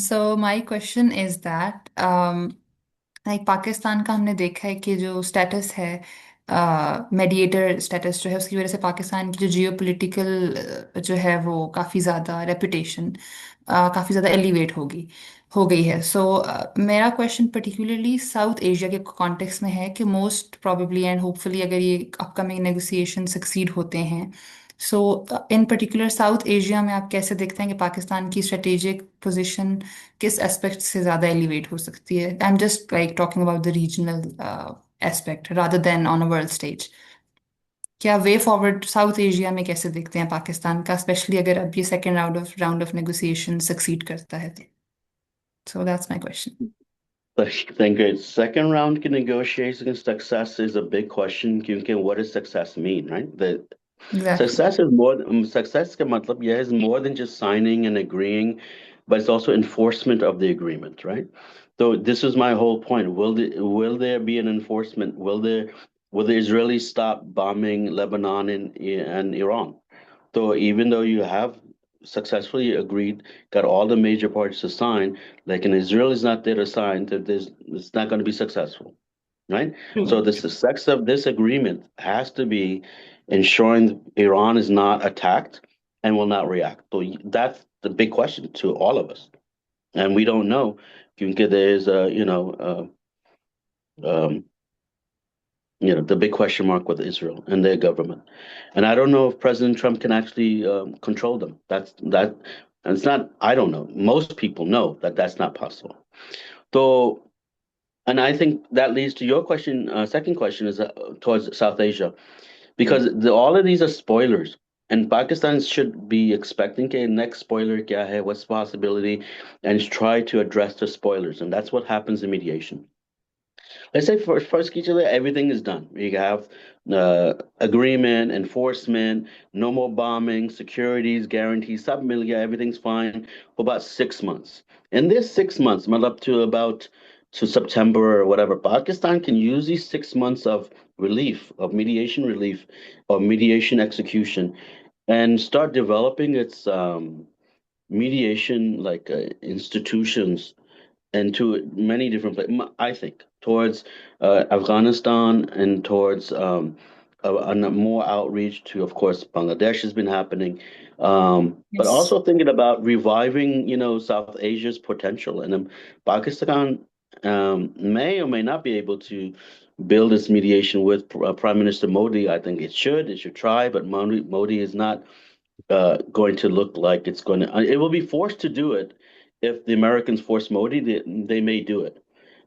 So my question is that like Pakistan का हमने देखा है कि जो स्टेटस है मेडिएटर स्टेटस जो है उसकी वजह से पाकिस्तान की जो जियोपॉलिटिकल जो है वो काफ़ी ज़्यादा रेपुटेशन काफ़ी ज़्यादा एलिवेट हो गई है. सो मेरा क्वेश्चन पर्टिकुलरली साउथ एशिया के कॉन्टेक्स्ट में है कि मोस्ट प्रोबेबली एंड होपफुली अगर ये अपकमिंग नेगोशिएशन सक्सीड होते हैं, सो इन पर्टिकुलर साउथ एशिया में आप कैसे देखते हैं कि पाकिस्तान की स्ट्रेटेजिक पोजीशन किस एस्पेक्ट से ज़्यादा एलिवेट हो सकती है? I am just like talking about the regional aspect rather than on a world stage. क्या वे फॉरवर्ड साउथ एशिया में कैसे देखते हैं पाकिस्तान का, स्पेशली अगर अब ये second round of negotiation succeed करता है? So that's my question. Thank you. Second round negotiation success is a big question. What does success mean, right? Exactly. Success is more. Success ka matlab, yeah, is more than just signing and agreeing, but it's also enforcement of the agreement, right? So this is my whole point. Will there be an enforcement? Will the Israelis stop bombing Lebanon and Iran? So even though you have successfully agreed, got all the major parties to sign, like an Israel is not there to sign, that it's not going to be successful, right? So the success of this agreement has to be ensuring Iran is not attacked and will not react. So that's the big question to all of us, and we don't know. There's the big question mark with Israel and their government. And I don't know if President Trump can actually control them. And it's not, I don't know. Most people know that that's not possible. So, and I think that leads to your question. Second question is towards South Asia, because all of these are spoilers. And Pakistan should be expecting, okay, next spoiler kya hai, what's the possibility, and try to address the spoilers. And that's what happens in mediation. Let's say first everything is done. You have agreement, enforcement, no more bombing, securities, guarantees, sub million, everything's fine for about 6 months. In this 6 months, up to September or whatever, Pakistan can use these 6 months of relief, of mediation relief, or mediation execution, and start developing its mediation like institutions into many different places, I think, towards Afghanistan and towards more outreach to, of course, Bangladesh has been happening, but also thinking about reviving, South Asia's potential. And Pakistan may or may not be able to build this mediation with Prime Minister Modi. I think it should try, but Modi is not going to look like it's going to. It will be forced to do it. If the Americans force Modi, they may do it.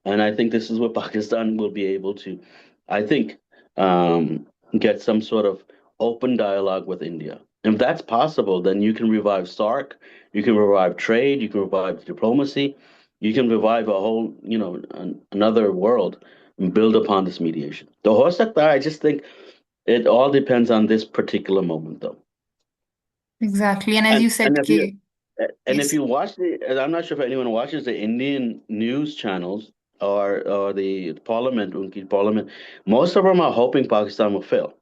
And I think this is what Pakistan will be able to, I think, get some sort of open dialogue with India. If that's possible, then you can revive SARC, you can revive trade, you can revive diplomacy, you can revive a whole, another world and build upon this mediation. The ho sakta, I just think it all depends on this particular moment, though. Exactly. And as you said, if you watch I'm not sure if anyone watches the Indian news channels or the parliament, most of them are hoping Pakistan will fail.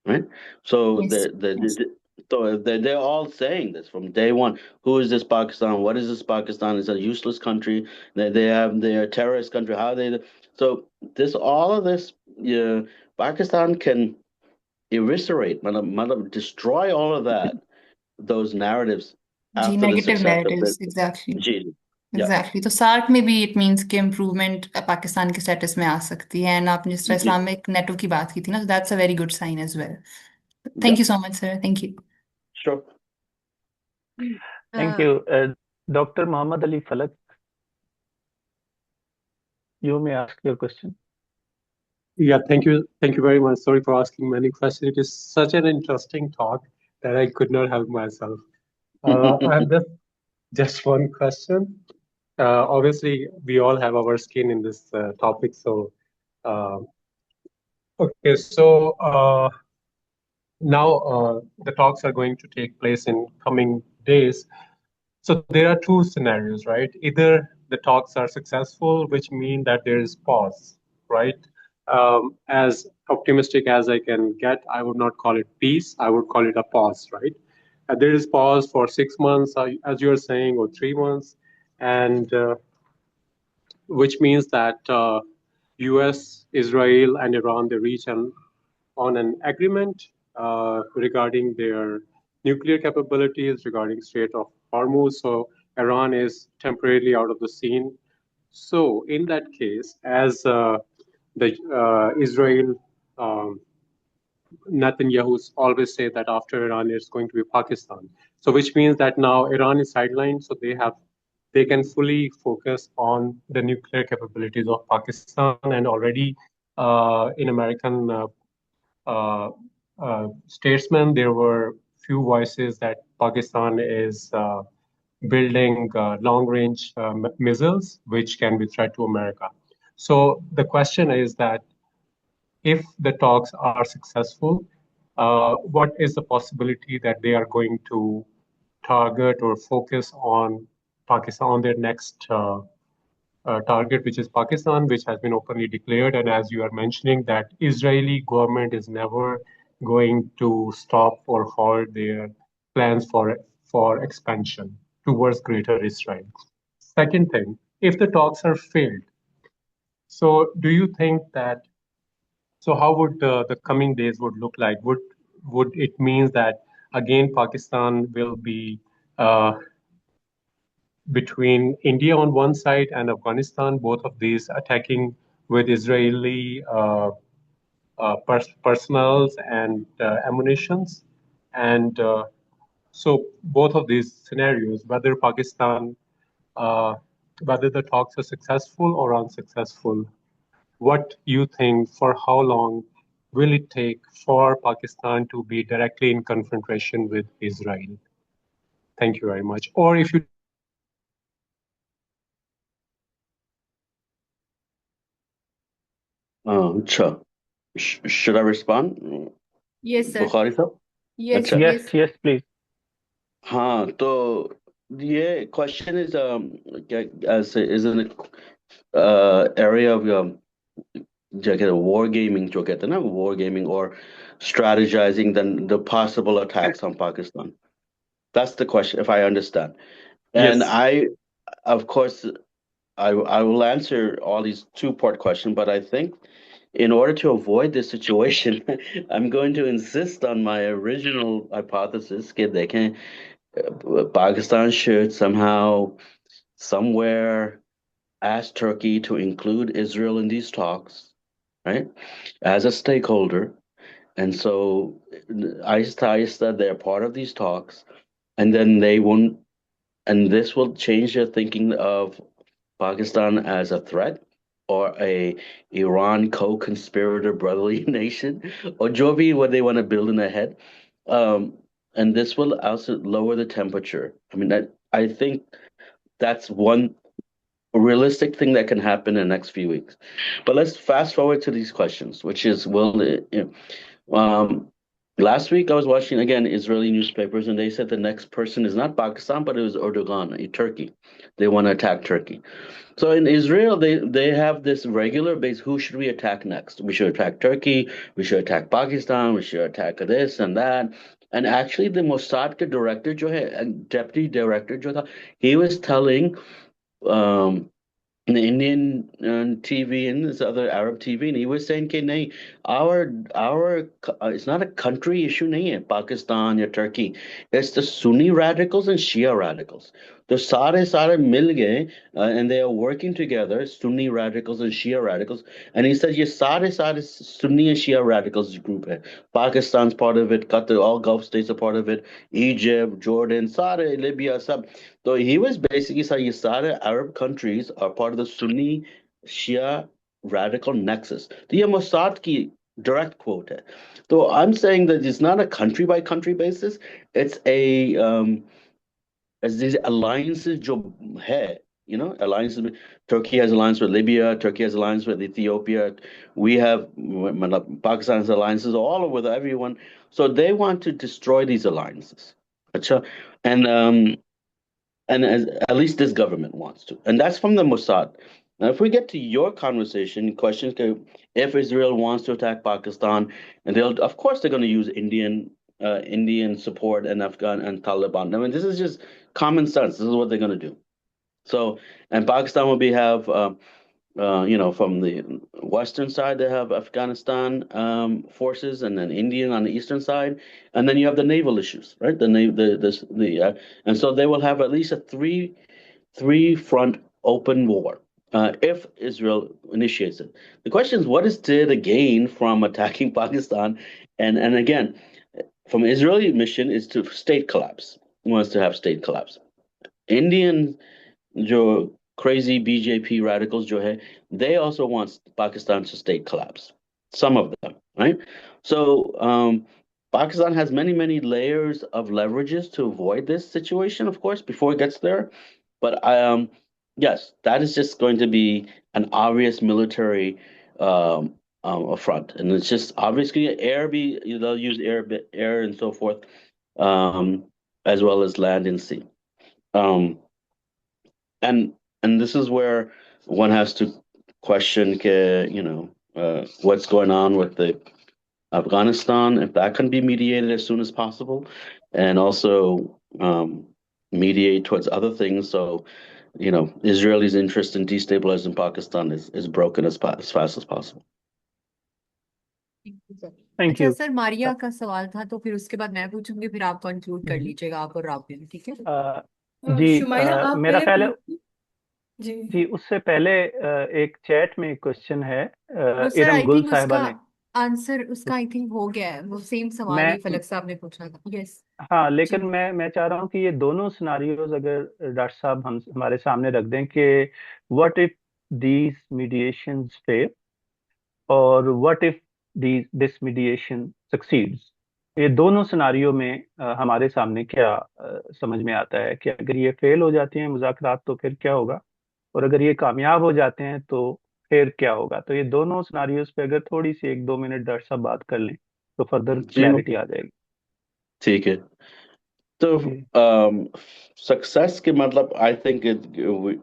right? So Yes. Yes. they're all saying this from day one. Who is this Pakistan? What is this Pakistan? It's a useless country. They're a terrorist country. How they so this all of this, yeah, Pakistan can eviscerate, destroy all of that, those narratives ji, after the negative success of narratives, this. exactly. Gee, yeah, exactly तो SAARC में भी it means कि improvement Pakistan के status में आ सकती है and आपने जिस तरह gee, इस्लामिक नेटवर्क की बात की थी ना, so that's a very good sign as well. yeah, thank you so much sir. Thank you. sure. Thank uh, you. Dr. Muhammad Ali Falak, you may ask your question. Yeah, thank you. Thank you very much. Sorry for asking many questions. It is such an interesting talk that I could not help myself. I have just one question. Obviously, we all have our skin in this topic. So, okay, so now the talks are going to take place in coming days. So there are two scenarios, right? Either the talks are successful, which mean that there is pause, right? As optimistic as I can get, I would not call it peace. I would call it a pause, right? There is pause for 6 months, as you're saying, or 3 months, and which means that U.S., Israel, and Iran, they reach on an agreement regarding their nuclear capabilities, regarding Strait of Hormuz. So Iran is temporarily out of the scene. So in that case, as the Israel Netanyahu's always say that after Iran it's going to be Pakistan. So which means that now Iran is sidelined, so they can fully focus on the nuclear capabilities of Pakistan. And already in American uh, statesmen, there were few voices that Pakistan is building long-range missiles, which can be threat to America. So the question is that if the talks are successful, what is the possibility that they are going to target or focus on Pakistan, on their next target, which is Pakistan, which has been openly declared. And as you are mentioning, that Israeli government is never going to stop or halt their plans for expansion towards greater Israel. Second thing, if the talks are failed, so do you think that, so how would the coming days would look like? Would it mean that again Pakistan will be between India on one side and Afghanistan, both of these attacking with Israeli personals and ammunitions. And so both of these scenarios, uh, whether the talks are successful or unsuccessful, what you think, for how long will it take for Pakistan to be directly in confrontation with Israel? Thank you very much. Or if you Sure. Should I respond, yes, sir. Bukhari sir? Yes, Acha. Yes, yes. yes, please. हाँ, तो ये question is isn't it area of जो कहते हैं war gaming, जो कहते हैं ना war gaming, or strategizing the possible attacks on Pakistan. That's the question, if I understand. And yes. of course, I will answer all these two-part questions, but I think in order to avoid this situation, I'm going to insist on my original hypothesis that they can Pakistan should somehow, somewhere, ask Turkey to include Israel in these talks, right, as a stakeholder. And so, ahista, they're part of these talks, and then they won't, and this will change their thinking of Pakistan as a threat or a Iran co-conspirator brotherly nation, or Jovi, what they want to build in their head. And this will also lower the temperature. I mean, I think that's one realistic thing that can happen in the next few weeks. But let's fast forward to these questions, which is, will it, Last week, I was watching again Israeli newspapers, and they said the next person is not Pakistan, but it was Erdogan, Turkey. They want to attack Turkey. So in Israel, they have this regular base. Who should we attack next? We should attack Turkey. We should attack Pakistan. We should attack this and that. And actually, the Mossad ke director, jo hai, deputy director, jo tha, he was telling um, the Indian TV and this other Arab TV, and he was saying, "Ki nahi, it's not a country issue, nahi hai, Pakistan or Turkey. It's the Sunni radicals and Shia radicals. The sare mil gaye, and they are working together, Sunni radicals and Shia radicals." And he said, "Ye sare Sunni and Shia radicals group hai. Pakistan's part of it, Qatar, all Gulf states are part of it, Egypt, Jordan, sare Libya, sab." So he was basically saying Sare Arab countries are part of the Sunni Shia radical nexus. The Mossad ki direct quote hai. So I'm saying that it's not a country by country basis. It's as these alliances jo hai, alliances. Turkey has alliance with Libya. Turkey has alliance with Ethiopia. We have Pakistan's alliances all with everyone. So they want to destroy these alliances. Acha. And at least this government wants to, and that's from the Mossad. Now, if we get to your conversation, questions, if Israel wants to attack Pakistan, and of course, they're going to use Indian support and Afghan and Taliban. I mean, this is just common sense. This is what they're going to do. So, and Pakistan will have from the western side, they have Afghanistan forces, and then Indian on the eastern side, and then you have the naval issues, right? And so they will have at least a three front open war if Israel initiates it. The question is, what is to gain from attacking Pakistan? And again, from Israeli mission is to state collapse. Wants to have state collapse. Indian जो crazy BJP radicals जो है, they also want Pakistan to state collapse. Some of them, right? So Pakistan has many layers of leverages to avoid this situation, of course, before it gets there. But yes, that is just going to be an obvious military affront, and it's just obviously they'll use air and so forth, as well as land and sea. And this is where one has to question, what's going on with the Afghanistan, if that can be mediated as soon as possible, and also mediate towards other things. So, Israelis' interest in destabilizing Pakistan is broken as fast as possible. Thank अच्छा you. Sir, Maria का सवाल था, तो फिर उसके बाद मैं पूछूंगी, फिर आप कंक्लूड कर लीजिएगा, आप और राबिया, ठीक है? जी, शुमाइला, आप मेरा ख्याल है जी जी, उससे पहले एक चैट में क्वेश्चन है वो सर इरम आई गुल थिंक साहिबा उसका ने। आंसर उसका आई थिंक हो गया है, वो सेम सवाल ही मैं फलक साहब ने पूछा था। यस हाँ, लेकिन जी मैं चाह रहा हूँ कि ये दोनों सिनारियोज अगर डॉक्टर साहब हमारे सामने रख दें कि व्हाट इफ दीज मीडिएशंस फेल और what if this mediation succeeds. ये दोनों सिनारियो में हमारे सामने क्या समझ में आता है कि अगर ये फेल हो जाती हैं मुज़ाकरात तो फिर क्या होगा, और अगर ये कामयाब हो जाते हैं तो फिर क्या होगा। तो ये दोनों सिनारियोज पे अगर थोड़ी सी 1-2 मिनट डॉक्टर साहब बात कर लें तो फर्दर जी, क्लैरिटी आ जाएगी। ठीक है। तो जी सक्सेस के मतलब आई थिंक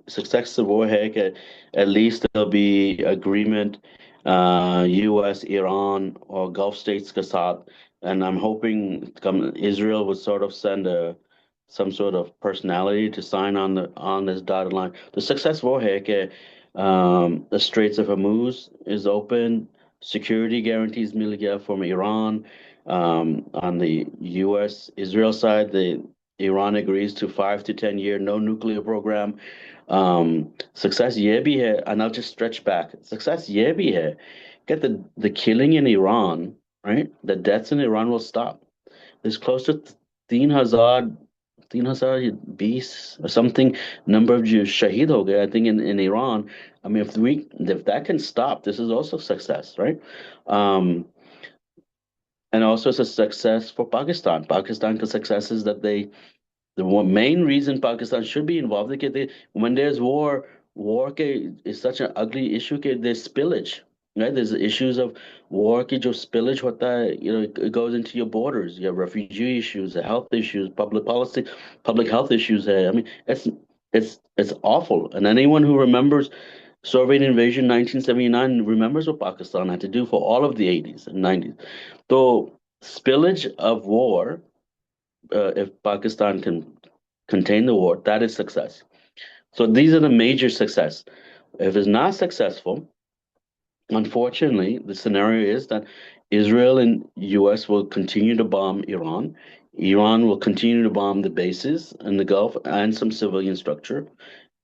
सक्सेस वो है कि at least there'll be agreement US, Iran or Gulf states के साथ, and I'm hoping Israel would sort of send some sort of personality to sign on this dotted line. The success वो है कि the Straits of Hormuz is open, security guarantees मिल गया from Iran. On the U.S. Israel side, Iran agrees to 5 to 10 year no nuclear program. Success ye bhi hai, and I'll just stretch back. Success ye bhi hai. Get the killing in Iran, right? The deaths in Iran will stop. There's close to 3,020 or something number of Jews shaheed ho gaye, I think, in Iran. I mean, if that can stop, this is also success, right? And also it's a success for Pakistan. Pakistan's success is that main reason Pakistan should be involved is when there's war is such an ugly issue. There's spillage. right? There's the issues of war ki jo spillage hota hai, it goes into your borders. You have refugee issues, the health issues, public policy, public health issues. I mean, it's awful. And anyone who remembers Soviet invasion 1979 remembers what Pakistan had to do for all of the 80s and 90s. So spillage of war, if Pakistan can contain the war, that is success. So these are the major success. If it's not successful, unfortunately, the scenario is that Israel and US will continue to bomb Iran. Iran will continue to bomb the bases in the Gulf and some civilian structure.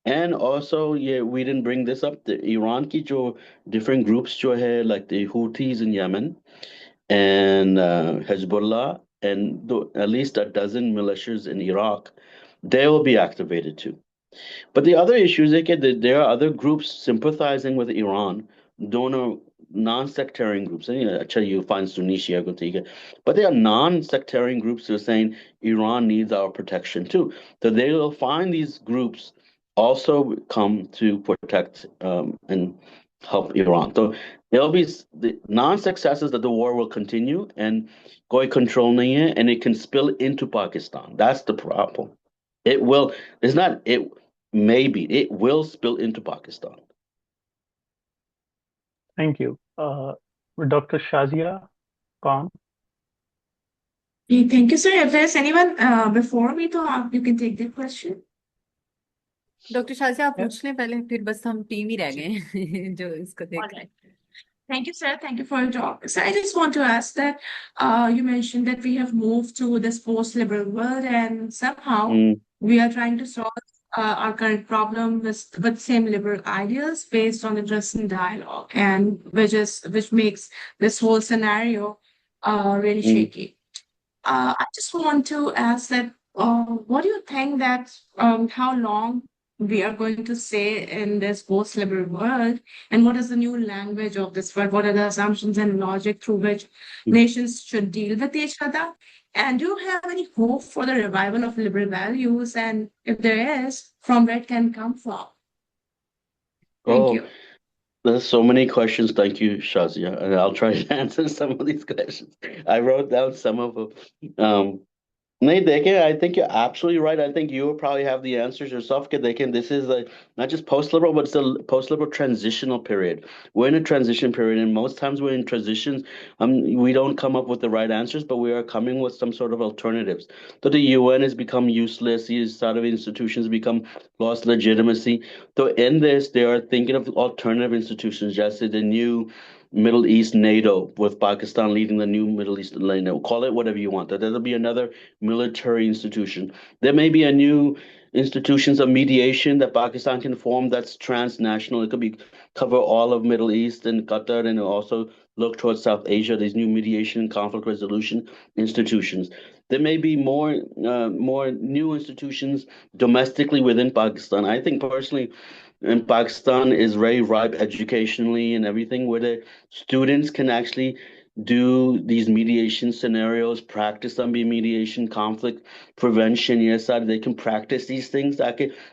And also, yeah, we didn't bring this up. The Iran ki jo different groups jo hai, like the Houthis in Yemen and Hezbollah and at least a dozen militias in Iraq, they will be activated too. But the other issue is that there are other groups sympathizing with Iran, donor non-sectarian groups. And, actually, you find Sunni Shia ko theek hai. But there are non-sectarian groups who are saying Iran needs our protection too. So they will find these groups also come to protect and help Iran. So there'll be the non-successes that the war will continue and koi control nahi hai, and it can spill into Pakistan. That's the problem. It will. It's not. Maybe it will spill into Pakistan. Thank you. Dr. Shazia Khan. Thank you, sir. If there's anyone before me, तो you can take the question. Doctor Shah से आप पूछ लें पहले, फिर बस हम team ही रह गए हैं जो इसको देख रहे हैं. Thank you, sir. Thank you for your talk. So I just want to ask that you mentioned that we have moved to this post-liberal world, and somehow we are trying to solve our current problem with same liberal ideas based on the trust and dialogue, and which makes this whole scenario really shaky. I just want to ask that what do you think that how long we are going to stay in this post-liberal world, and what is the new language of this world? What are the assumptions and logic through which nations should deal with each other? And do you have any hope for the revival of liberal values? And if there is, from where it can come from? Thank you. There's so many questions. Thank you, Shazia. And I'll try to answer some of these questions. I wrote down some of them. I think you're absolutely right. I think you will probably have the answers yourself. This is not just post-liberal, but it's a post-liberal transitional period. We're in a transition period, and most times we're in transitions. We don't come up with the right answers, but we are coming with some sort of alternatives. So the UN has become useless. These sort of institutions become lost legitimacy. So in this, they are thinking of alternative institutions, just as the new Middle East NATO, with Pakistan leading the new Middle East NATO. Call it whatever you want. There'll be another military institution. There may be a new institutions of mediation that Pakistan can form that's transnational. It could cover all of Middle East and Qatar, and also look towards South Asia. These new mediation and conflict resolution institutions. There may be more new institutions domestically within Pakistan. I think personally, in Pakistan is very ripe educationally and everything, where the students can actually do these mediation scenarios, practice on mediation, conflict prevention. Yes, they can practice these things.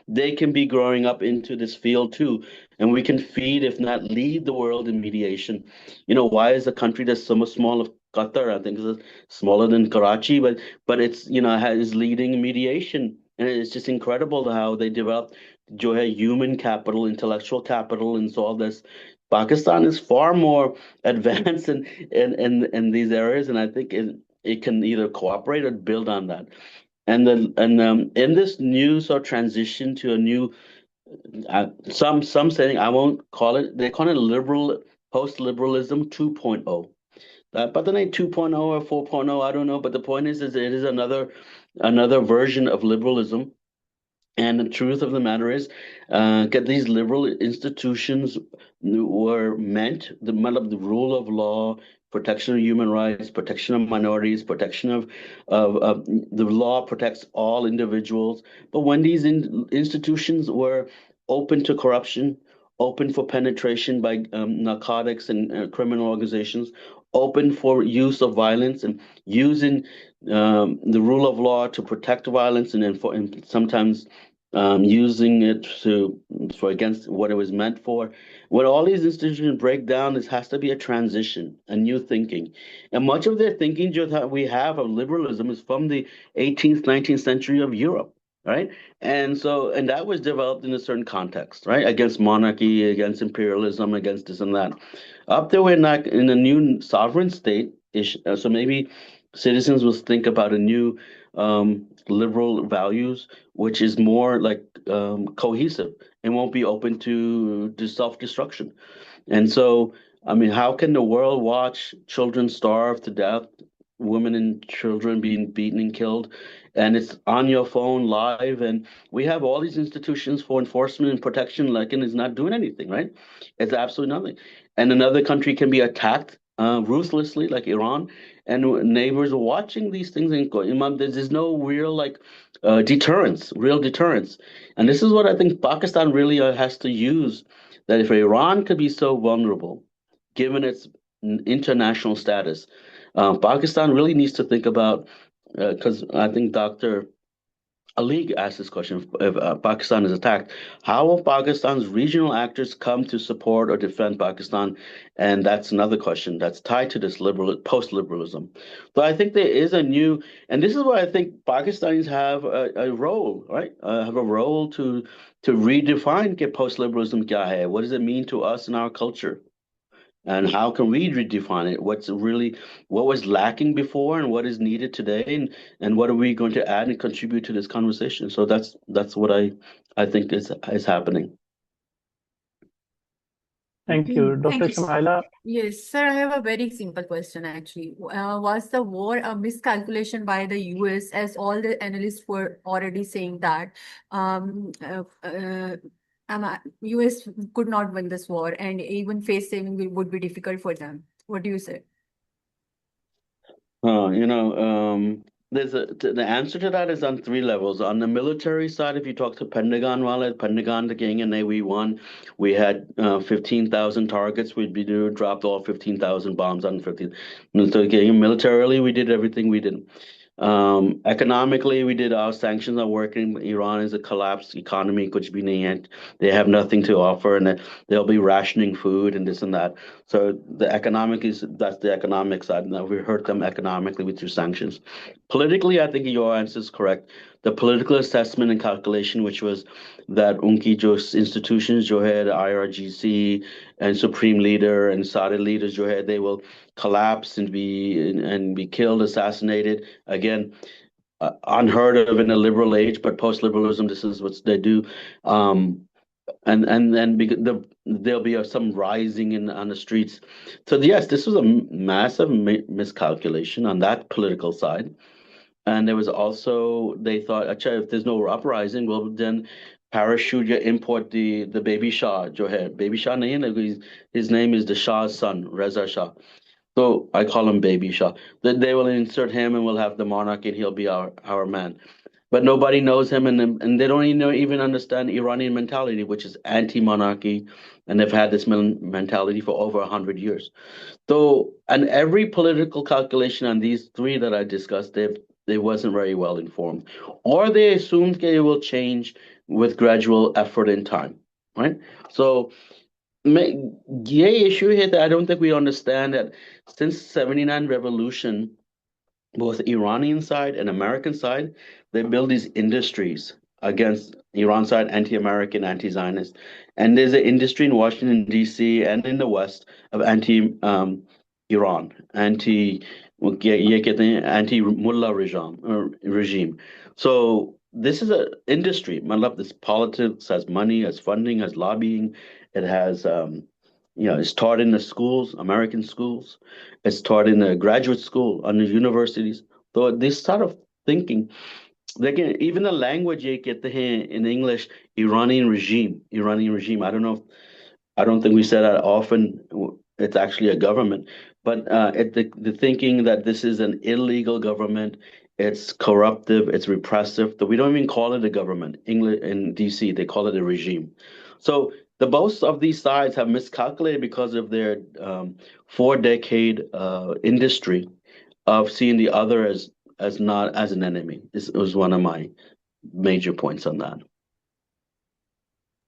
They can be growing up into this field too, and we can feed, if not lead, the world in mediation. Why is a country that's so much small of Qatar? I think is smaller than Karachi, but it's is leading mediation, and it's just incredible how they developed human capital, intellectual capital, and so all this. Pakistan is far more advanced in these areas, and I think it can either cooperate or build on that. And in this new sort of transition to a new, some saying, I won't call it, they call it post-liberalism 2.0. But then 2.0 or 4.0, I don't know. But the point is it is another version of liberalism. And the truth of the matter is, these liberal institutions were meant, the rule of law, protection of human rights, protection of minorities, protection of the law protects all individuals. But when these institutions were open to corruption, open for penetration by narcotics and criminal organizations, open for use of violence and using the rule of law to protect violence and sometimes using it for against what it was meant for. When all these institutions break down, this has to be a transition, a new thinking. And much of their thinking that we have of liberalism is from the 18th, 19th century of Europe, right? And that was developed in a certain context, right? Against monarchy, against imperialism, against this and that. Up there, we're not in a new sovereign state. So maybe citizens will think about a new liberal values, which is more like cohesive and won't be open to self-destruction. And so, I mean, how can the world watch children starve to death, women and children being beaten and killed, and it's on your phone live, and we have all these institutions for enforcement and protection, like, and it's not doing anything, right? It's absolutely nothing. And another country can be attacked ruthlessly, like Iran, and neighbors are watching these things and going, there's no real like deterrence, real deterrence. And this is what I think Pakistan really has to use, that if Iran could be so vulnerable, given its international status, Pakistan really needs to think about, because I think Dr. Ali asked this question, if Pakistan is attacked, how will Pakistan's regional actors come to support or defend Pakistan? And that's another question that's tied to this post-liberalism. So I think there is a new, and this is where I think Pakistanis have a role, right? Have a role to redefine ke post-liberalism kya hai? What does it mean to us and our culture? And how can we redefine it? What was lacking before and what is needed today, and what are we going to add and contribute to this conversation? So that's what I think is happening. Thank you. Thank Dr. you, sir. Shamaila? Yes, sir, I have a very simple question actually. Was the war a miscalculation by the US, as all the analysts were already saying that US could not win this war and even face saving would be difficult for them? What do you say? The answer to that is on three levels. On the military side, if you talk to Pentagon, Pentagon, the gang and we won. We had 15,000 targets. Dropped all 15,000 bombs on 15. So militarily, we did everything we did. Economically, we did our sanctions are working. Iran is a collapsed economy, kuch bhi nahi hai. They have nothing to offer, and they'll be rationing food and this and that. So that's the economic side. Now we hurt them economically with your sanctions. Politically, I think your answer is correct. The political assessment and calculation, which was that unki jo institutions jo hai, the IRGC and Supreme Leader and Saudi leaders jo hai, they will collapse and be killed, assassinated. Again, unheard of in a liberal age, but post-liberalism, this is what they do. And then there'll be some rising on the streets. So yes, this was a massive miscalculation on that political side. And there was also, they thought, if there's no uprising, well, then parachute import the baby Shah, jo hai. Baby Shah nahi hai, his name is the Shah's son, Reza Shah. So I call him Baby Shah. They will insert him and we'll have the monarch and he'll be our man. But nobody knows him, and they don't even understand Iranian mentality, which is anti-monarchy, and they've had this mentality for over 100 years. So, and every political calculation on these three that I discussed, they wasn't very well informed, or they assumed that it will change with gradual effort in time, right? So, issue here that I don't think we understand that since 79 revolution, both Iranian side and American side, they build these industries against Iran side, anti-American, anti-Zionist. And there's an industry in Washington, D.C. and in the West of anti-Iran, anti-Mullah regime. So this is an industry. This politics has money, has funding, has lobbying. It has, it's taught in the schools, American schools. It's taught in the graduate school, on the universities. So this sort of thinking, even the language you get in English, Iranian regime. I don't think we say that often. It's actually a government, but the thinking that this is an illegal government, it's corruptive, it's repressive. So we don't even call it a government. English in DC, they call it a regime. So both of these sides have miscalculated because of their 4-decade industry of seeing the other as not as an enemy. It was one of my major points on that.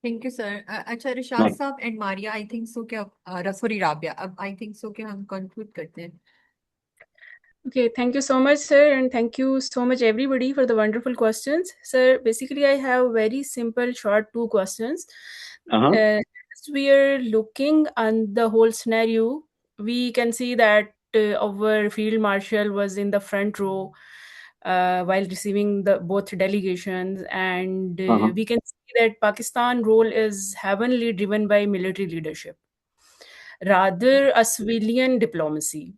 Thank you, sir. अच्छा रिशाद साहब and Maria, I think so क्या sorry Rabia, अब I think so कि हम conclude करते हैं. Okay, thank you so much, sir, and thank you so much, everybody, for the wonderful questions. Sir, basically, I have very simple, short 2 questions. As we are looking on the whole scenario, we can see that our field marshal was in the front row while receiving the both delegations, and we can see that Pakistan role is heavily driven by military leadership, rather a civilian diplomacy.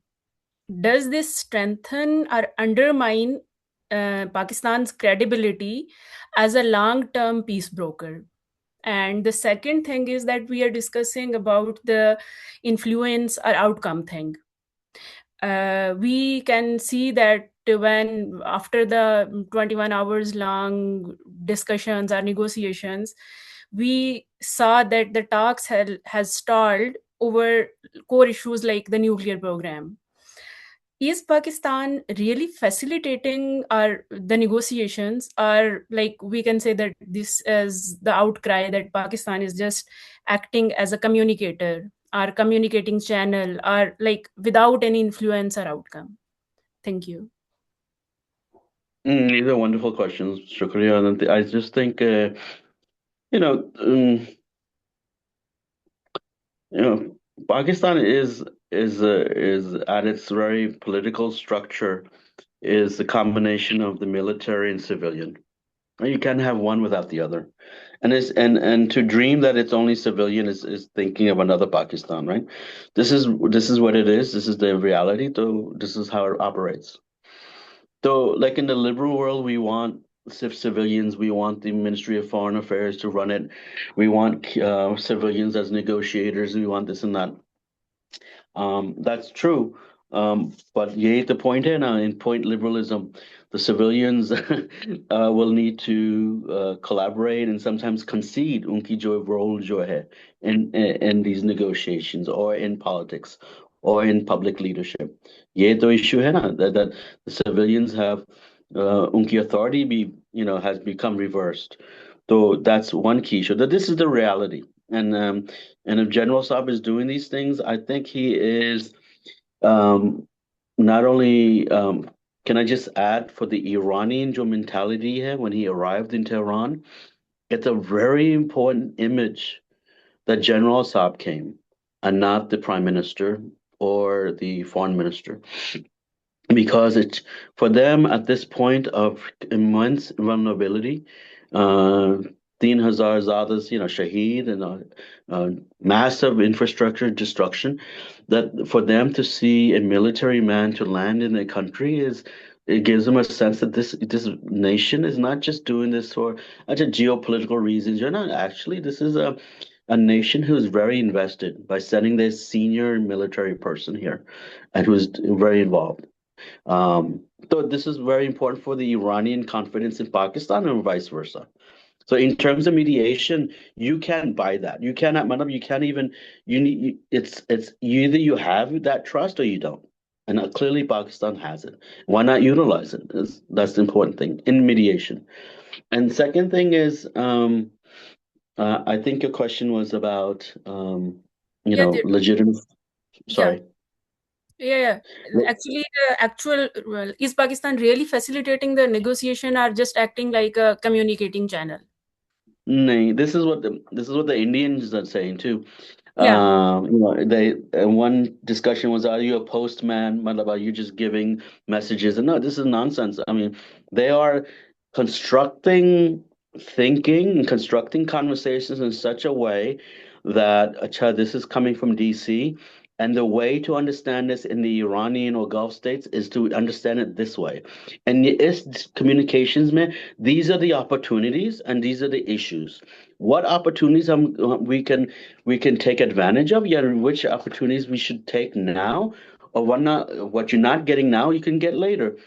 Does this strengthen or undermine Pakistan's credibility as a long-term peace broker? And the second thing is that we are discussing about the influence or outcome thing. We can see that when after the 21 hours long discussions or negotiations, we saw that the talks has stalled over core issues like the nuclear program. Is Pakistan really facilitating the negotiations, or like we can say that this is the outcry that Pakistan is just acting as a communicator or communicating channel, or like without any influence or outcome? Thank you. These are wonderful questions, Shukriya. And I just think, Pakistan is at its very political structure is the combination of the military and civilian. You can't have one without the other. And to dream that it's only civilian is thinking of another Pakistan, right? This is what it is. This is the reality. So this is how it operates. So, like in the liberal world, we want civilians. We want the Ministry of Foreign Affairs to run it. We want civilians as negotiators. We want this and that. That's true. But yet the point here now in point liberalism, the civilians will need to collaborate and sometimes concede unki jo role jo hai in these negotiations or in politics or in public leadership. Ye to issue hai na that the civilians have unki authority has become reversed. So that's one key issue. That this is the reality. And if General Saab is doing these things, I think he is not only can I just add for the Iranian jo mentality here when he arrived in Tehran, it's a very important image that General Saab came and not the prime minister or the foreign minister. Because it's for them at this point of immense vulnerability, 3,000 zadas, shaheed and massive infrastructure destruction, that for them to see a military man to land in a country it gives them a sense that this nation is not just doing this for geopolitical reasons. You're not actually. This is a nation who is very invested by sending their senior military person here, and who is very involved. So this is very important for the Iranian confidence in Pakistan and vice versa. So in terms of mediation, you can't buy that. You cannot, madam. You can't even. It's either you have that trust or you don't. And clearly Pakistan has it. Why not utilize it? That's the important thing in mediation. And second thing is, I think your question was about, legitimate. Sorry. Yeah. Actually, is Pakistan really facilitating the negotiation or just acting like a communicating channel? No, this is what the Indians are saying too. Yeah. They one discussion was, are you a postman? What about you just giving messages? And no, this is nonsense. I mean, they are constructing thinking and constructing conversations in such a way that this is coming from DC. And the way to understand this in the Iranian or Gulf states is to understand it this way. And it's communications, man. These are the opportunities and these are the issues. What opportunities we can take advantage of? Yeah, which opportunities we should take now, or what you're not getting now, you can get later.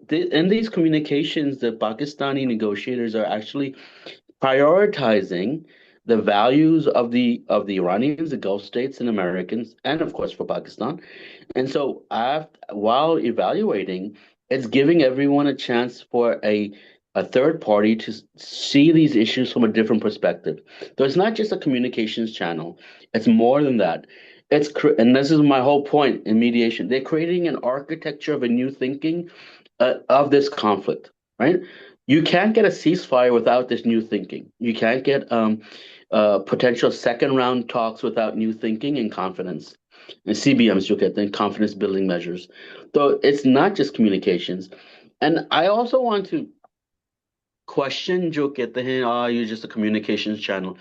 In these communications, the Pakistani negotiators are actually prioritizing the values of the Iranians, the Gulf states, and Americans, and of course for Pakistan. And so, while evaluating, it's giving everyone a chance for a a third party to see these issues from a different perspective. So it's not just a communications channel, it's more than that. And this is my whole point in mediation. They're creating an architecture of a new thinking of this conflict, right? You can't get a ceasefire without this new thinking. You can't get potential second round talks without new thinking and confidence. And CBMs, you'll get the confidence building measures. So it's not just communications. And I also want to question जो कहते हैं, you're just a communications channel.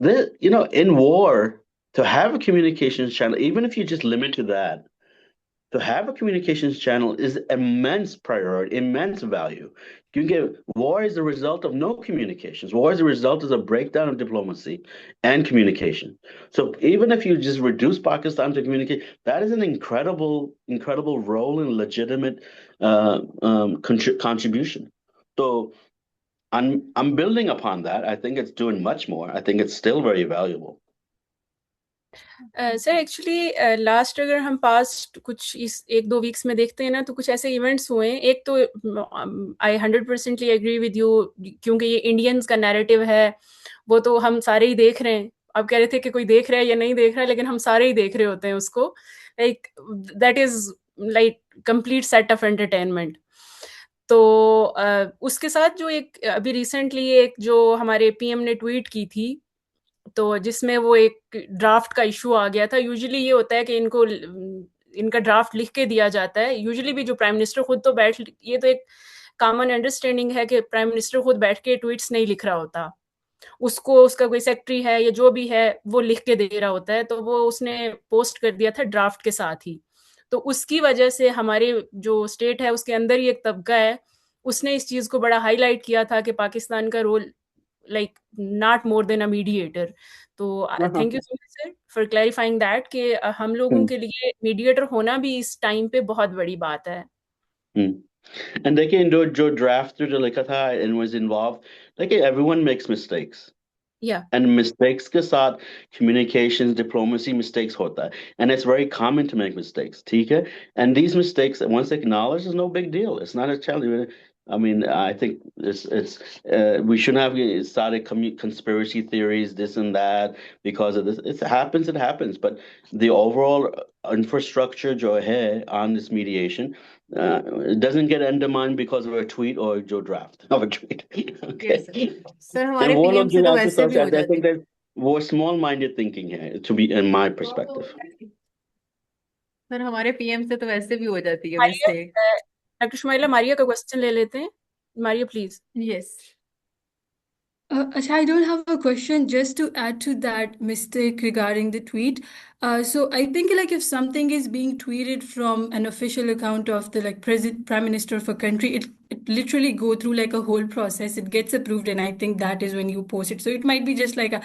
In war, to have a communications channel, even if you just limit to that, to have a communications channel is immense priority, immense value. You get war is a result of no communications. War is a result of a breakdown of diplomacy and communication. So even if you just reduce Pakistan to communicate, that is an incredible role and legitimate contribution. So I'm building upon that. I think it's doing much more. I think it's still very valuable. Sir actually last अगर हम past कुछ इस 1-2 weeks में देखते हैं ना, तो कुछ ऐसे इवेंट्स हुए हैं. एक तो आई 100% एग्री विद यू, क्योंकि ये इंडियंस का नैरेटिव है, वो तो हम सारे ही देख रहे हैं. आप कह रहे थे कि कोई देख रहा है या नहीं देख रहा है, लेकिन हम सारे ही देख रहे होते हैं उसको. Like that is like complete set of entertainment. तो उसके साथ जो एक अभी रिसेंटली एक जो हमारे पीएम ने ट्वीट की थी, तो जिसमें वो एक ड्राफ्ट का इशू आ गया था. यूजुअली ये होता है कि इनका ड्राफ्ट लिख के दिया जाता है. यूजुअली भी जो प्राइम मिनिस्टर खुद तो ये तो एक कॉमन अंडरस्टैंडिंग है कि प्राइम मिनिस्टर खुद बैठ के ट्वीट्स नहीं लिख रहा होता. उसको उसका कोई सेक्रेटरी है या जो भी है वो लिख के दे रहा होता है. तो वो उसने पोस्ट कर दिया था ड्राफ्ट के साथ ही. तो उसकी वजह से हमारे जो स्टेट है उसके अंदर ही एक तबका है, उसने इस चीज को बड़ा हाईलाइट किया था कि पाकिस्तान का role like not more than a mediator. तो thank you so much sir for clarifying that कि हम लोगों के लिए मीडिएटर होना भी इस टाइम पे बहुत बड़ी बात है. And देखिए जो ड्राफ्ट जो लिखा था and was involved, देखिए everyone makes mistakes. Yeah. And mistakes के साथ communications, diplomacy mistakes होता है. And it's very common to make mistakes, ठीक है? And these mistakes, once acknowledged, is no big deal. It's not a challenge. I mean, I think we shouldn't have started conspiracy theories, this and that, because of this. It happens. But the overall infrastructure जो है on this mediation, it doesn't get undermined because of a tweet or a draft of a tweet. Okay. Yes, sir. हमारे वो लोग PM से जो तो यहाँ से वैसे भी सोचते हो हैं, I जाती think that वो small-minded thinking है, to be in my perspective. Sir. हमारे PM से तो वैसे भी हो जाती है मारिया, मिस्टेक. डॉक्टर शुमाइला, मारिया का क्वेश्चन ले लेते हैं. Maria please. Yes. Acha, I don't have a question. Just to add to that mistake regarding the tweet. So I think like if something is being tweeted from an official account of the like prime minister of a country, it literally go through like a whole process. It gets approved, and I think that is when you post it. So it might be just like a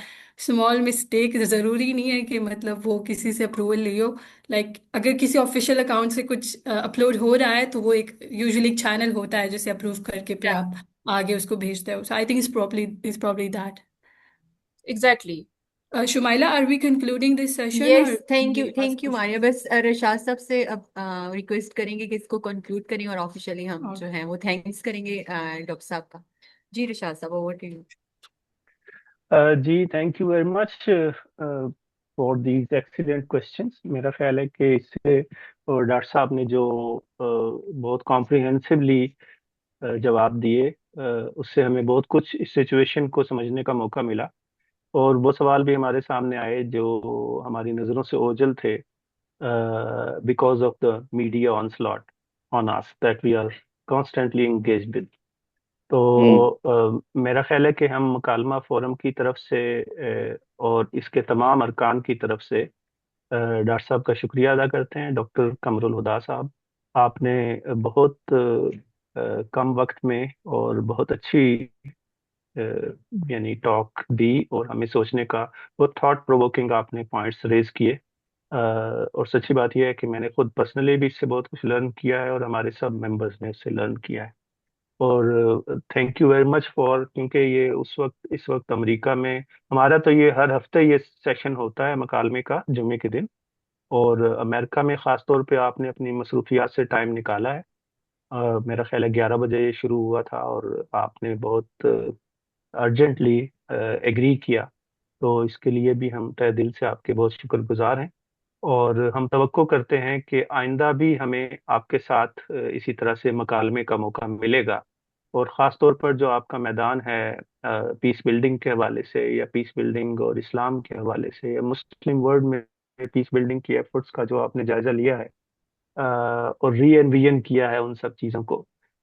small mistake. जरूरी नहीं है कि मतलब वो किसी से approval लियो. Like अगर किसी ऑफिशियल अकाउंट से कुछ अपलोड हो रहा है, तो वो एक यूजुअली एक चैनल होता है जिसे अप्रूव करके फिर आप आगे उसको भेजते हो. So I think it's probably that. Exactly. Shumaila, are we concluding this session? Yes, or thank you, we ask Maria. questions? बस रशाद साहब से अब रिक्वेस्ट करेंगे कि इसको कंक्लूड करें और ऑफिशियली हम जो है वो थैंक्स करेंगे डॉक्टर साहब का. जी रशाद साहब, over to you. Ji thank you very much for these excellent questions. मेरा ख्याल है कि इससे डॉक्टर साहब ने जो बहुत कॉम्प्रिहेंसिवली जवाब दिए, उससे हमें बहुत कुछ इस सिचुएशन को समझने का मौका मिला. और वो सवाल भी हमारे सामने आए जो हमारी नज़रों से ओझल थे because of the media onslaught on us that we are constantly engaged with. तो मेरा ख्याल है कि हम मुकालमा फोरम की तरफ से और इसके तमाम अरकान की तरफ से डॉक्टर साहब का शुक्रिया अदा करते हैं. डॉक्टर कमरुल हुदा साहब, आपने बहुत कम वक्त में और बहुत अच्छी यानी टॉक दी और हमें सोचने का बहुत थॉट प्रोवोकिंग आपने पॉइंट्स रेज किए. और सच्ची बात यह है कि मैंने खुद पर्सनली भी इससे बहुत कुछ लर्न किया है और हमारे सब मेंबर्स ने इससे लर्न किया है. और thank you very much for, क्योंकि ये इस वक्त अमेरिका में हमारा तो ये हर हफ्ते ये सेशन होता है मकालमे का जुम्मे के दिन, और अमेरिका में ख़ास तौर पे आपने अपनी मसरूफियात से टाइम निकाला है. मेरा ख्याल है 11 बजे शुरू हुआ था और आपने बहुत अर्जेंटली एग्री किया, तो इसके लिए भी हम तहे दिल से आपके बहुत शुक्रगुजार हैं। और हम तवक्को करते हैं कि आइंदा भी हमें आपके साथ इसी तरह से मकालमे का मौका मिलेगा। और ख़ास तौर पर जो आपका मैदान है पीस बिल्डिंग के हवाले से, या पीस बिल्डिंग और इस्लाम के हवाले से, या मुस्लिम वर्ल्ड में पीस बिल्डिंग की एफर्ट्स का जो आपने जायजा लिया है और री एनविजन किया है उन सब चीज़ों को,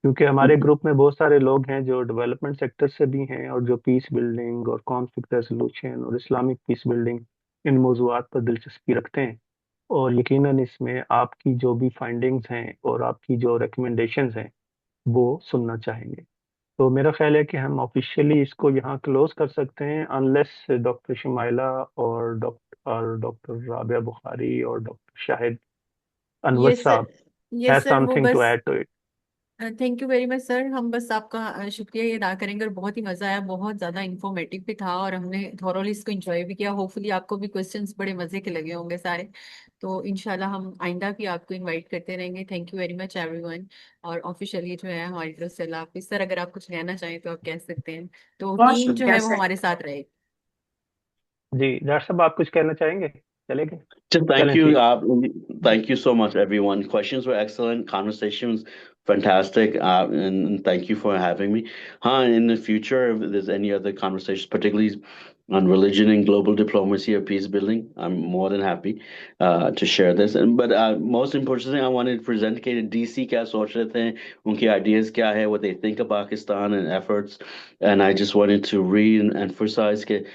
क्योंकि हमारे ग्रुप में बहुत सारे लोग हैं जो डेवलपमेंट सेक्टर से भी हैं और जो पीस बिल्डिंग और कॉन्फ्लिक्ट रेजोल्यूशन और इस्लामिक पीस बिल्डिंग इन मौजूआत पर दिलचस्पी रखते हैं। और यकीनन इसमें आपकी जो भी फाइंडिंग्स हैं और आपकी जो रिकमेंडेशंस हैं वो सुनना चाहेंगे। तो मेरा ख्याल है कि हम ऑफिशियली इसको यहाँ क्लोज कर सकते हैं, अनलेस डॉक्टर शमाइला और डॉक्टर राबिया बुखारी और doctor Shahid Anwar yes sir, साहब हैव यस सर, वो समथिंग टू बस add to it. Thank you very much sir. हम बस आपका शुक्रिया ये अदा करेंगे, और बहुत ही मजा आया, बहुत ज्यादा इंफॉर्मेटिव भी था और हमने थॉरोली इसको एंजॉय भी किया। होपफुली आपको भी क्वेश्चंस बड़े मजे के लगे होंगे सारे। तो इंशाल्लाह हम आइंदा भी आपको इनवाइट करते रहेंगे। Thank you very much everyone. और ऑफिशियली जो है हमारी तरफ से अल्लाह हाफिज। सर अगर आप कुछ कहना चाहें तो आप कह सकते हैं, तो टीम जो है वो हमारे साथ रहे। जी डॉक्टर साहब, आप कुछ कहना चाहेंगे? चलेंगे? Just thank चलें you. ठीक। Thank you so much, everyone. Questions were excellent. Conversations fantastic. And thank you for having me. In the future, if there's any other conversations, particularly on religion and global diplomacy or peace building, I'm more than happy to share this. But most importantly, I wanted to present कि DC क्या सोच रहे थे, उनके ideas क्या है, what they think of Pakistan and efforts. And I just wanted to re-emphasize that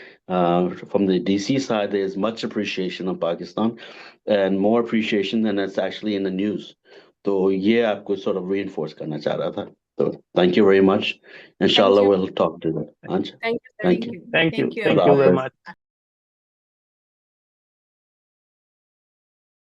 from the DC side, there's much appreciation of Pakistan and more appreciation than that's actually in the news. तो ये आपको sort of reinforce करना चाह रहा था. So thank you very much. Thank Inshallah, you, we'll talk to that. Thank you, sir. Thank you. Thank you thank you very Khudafis. Much.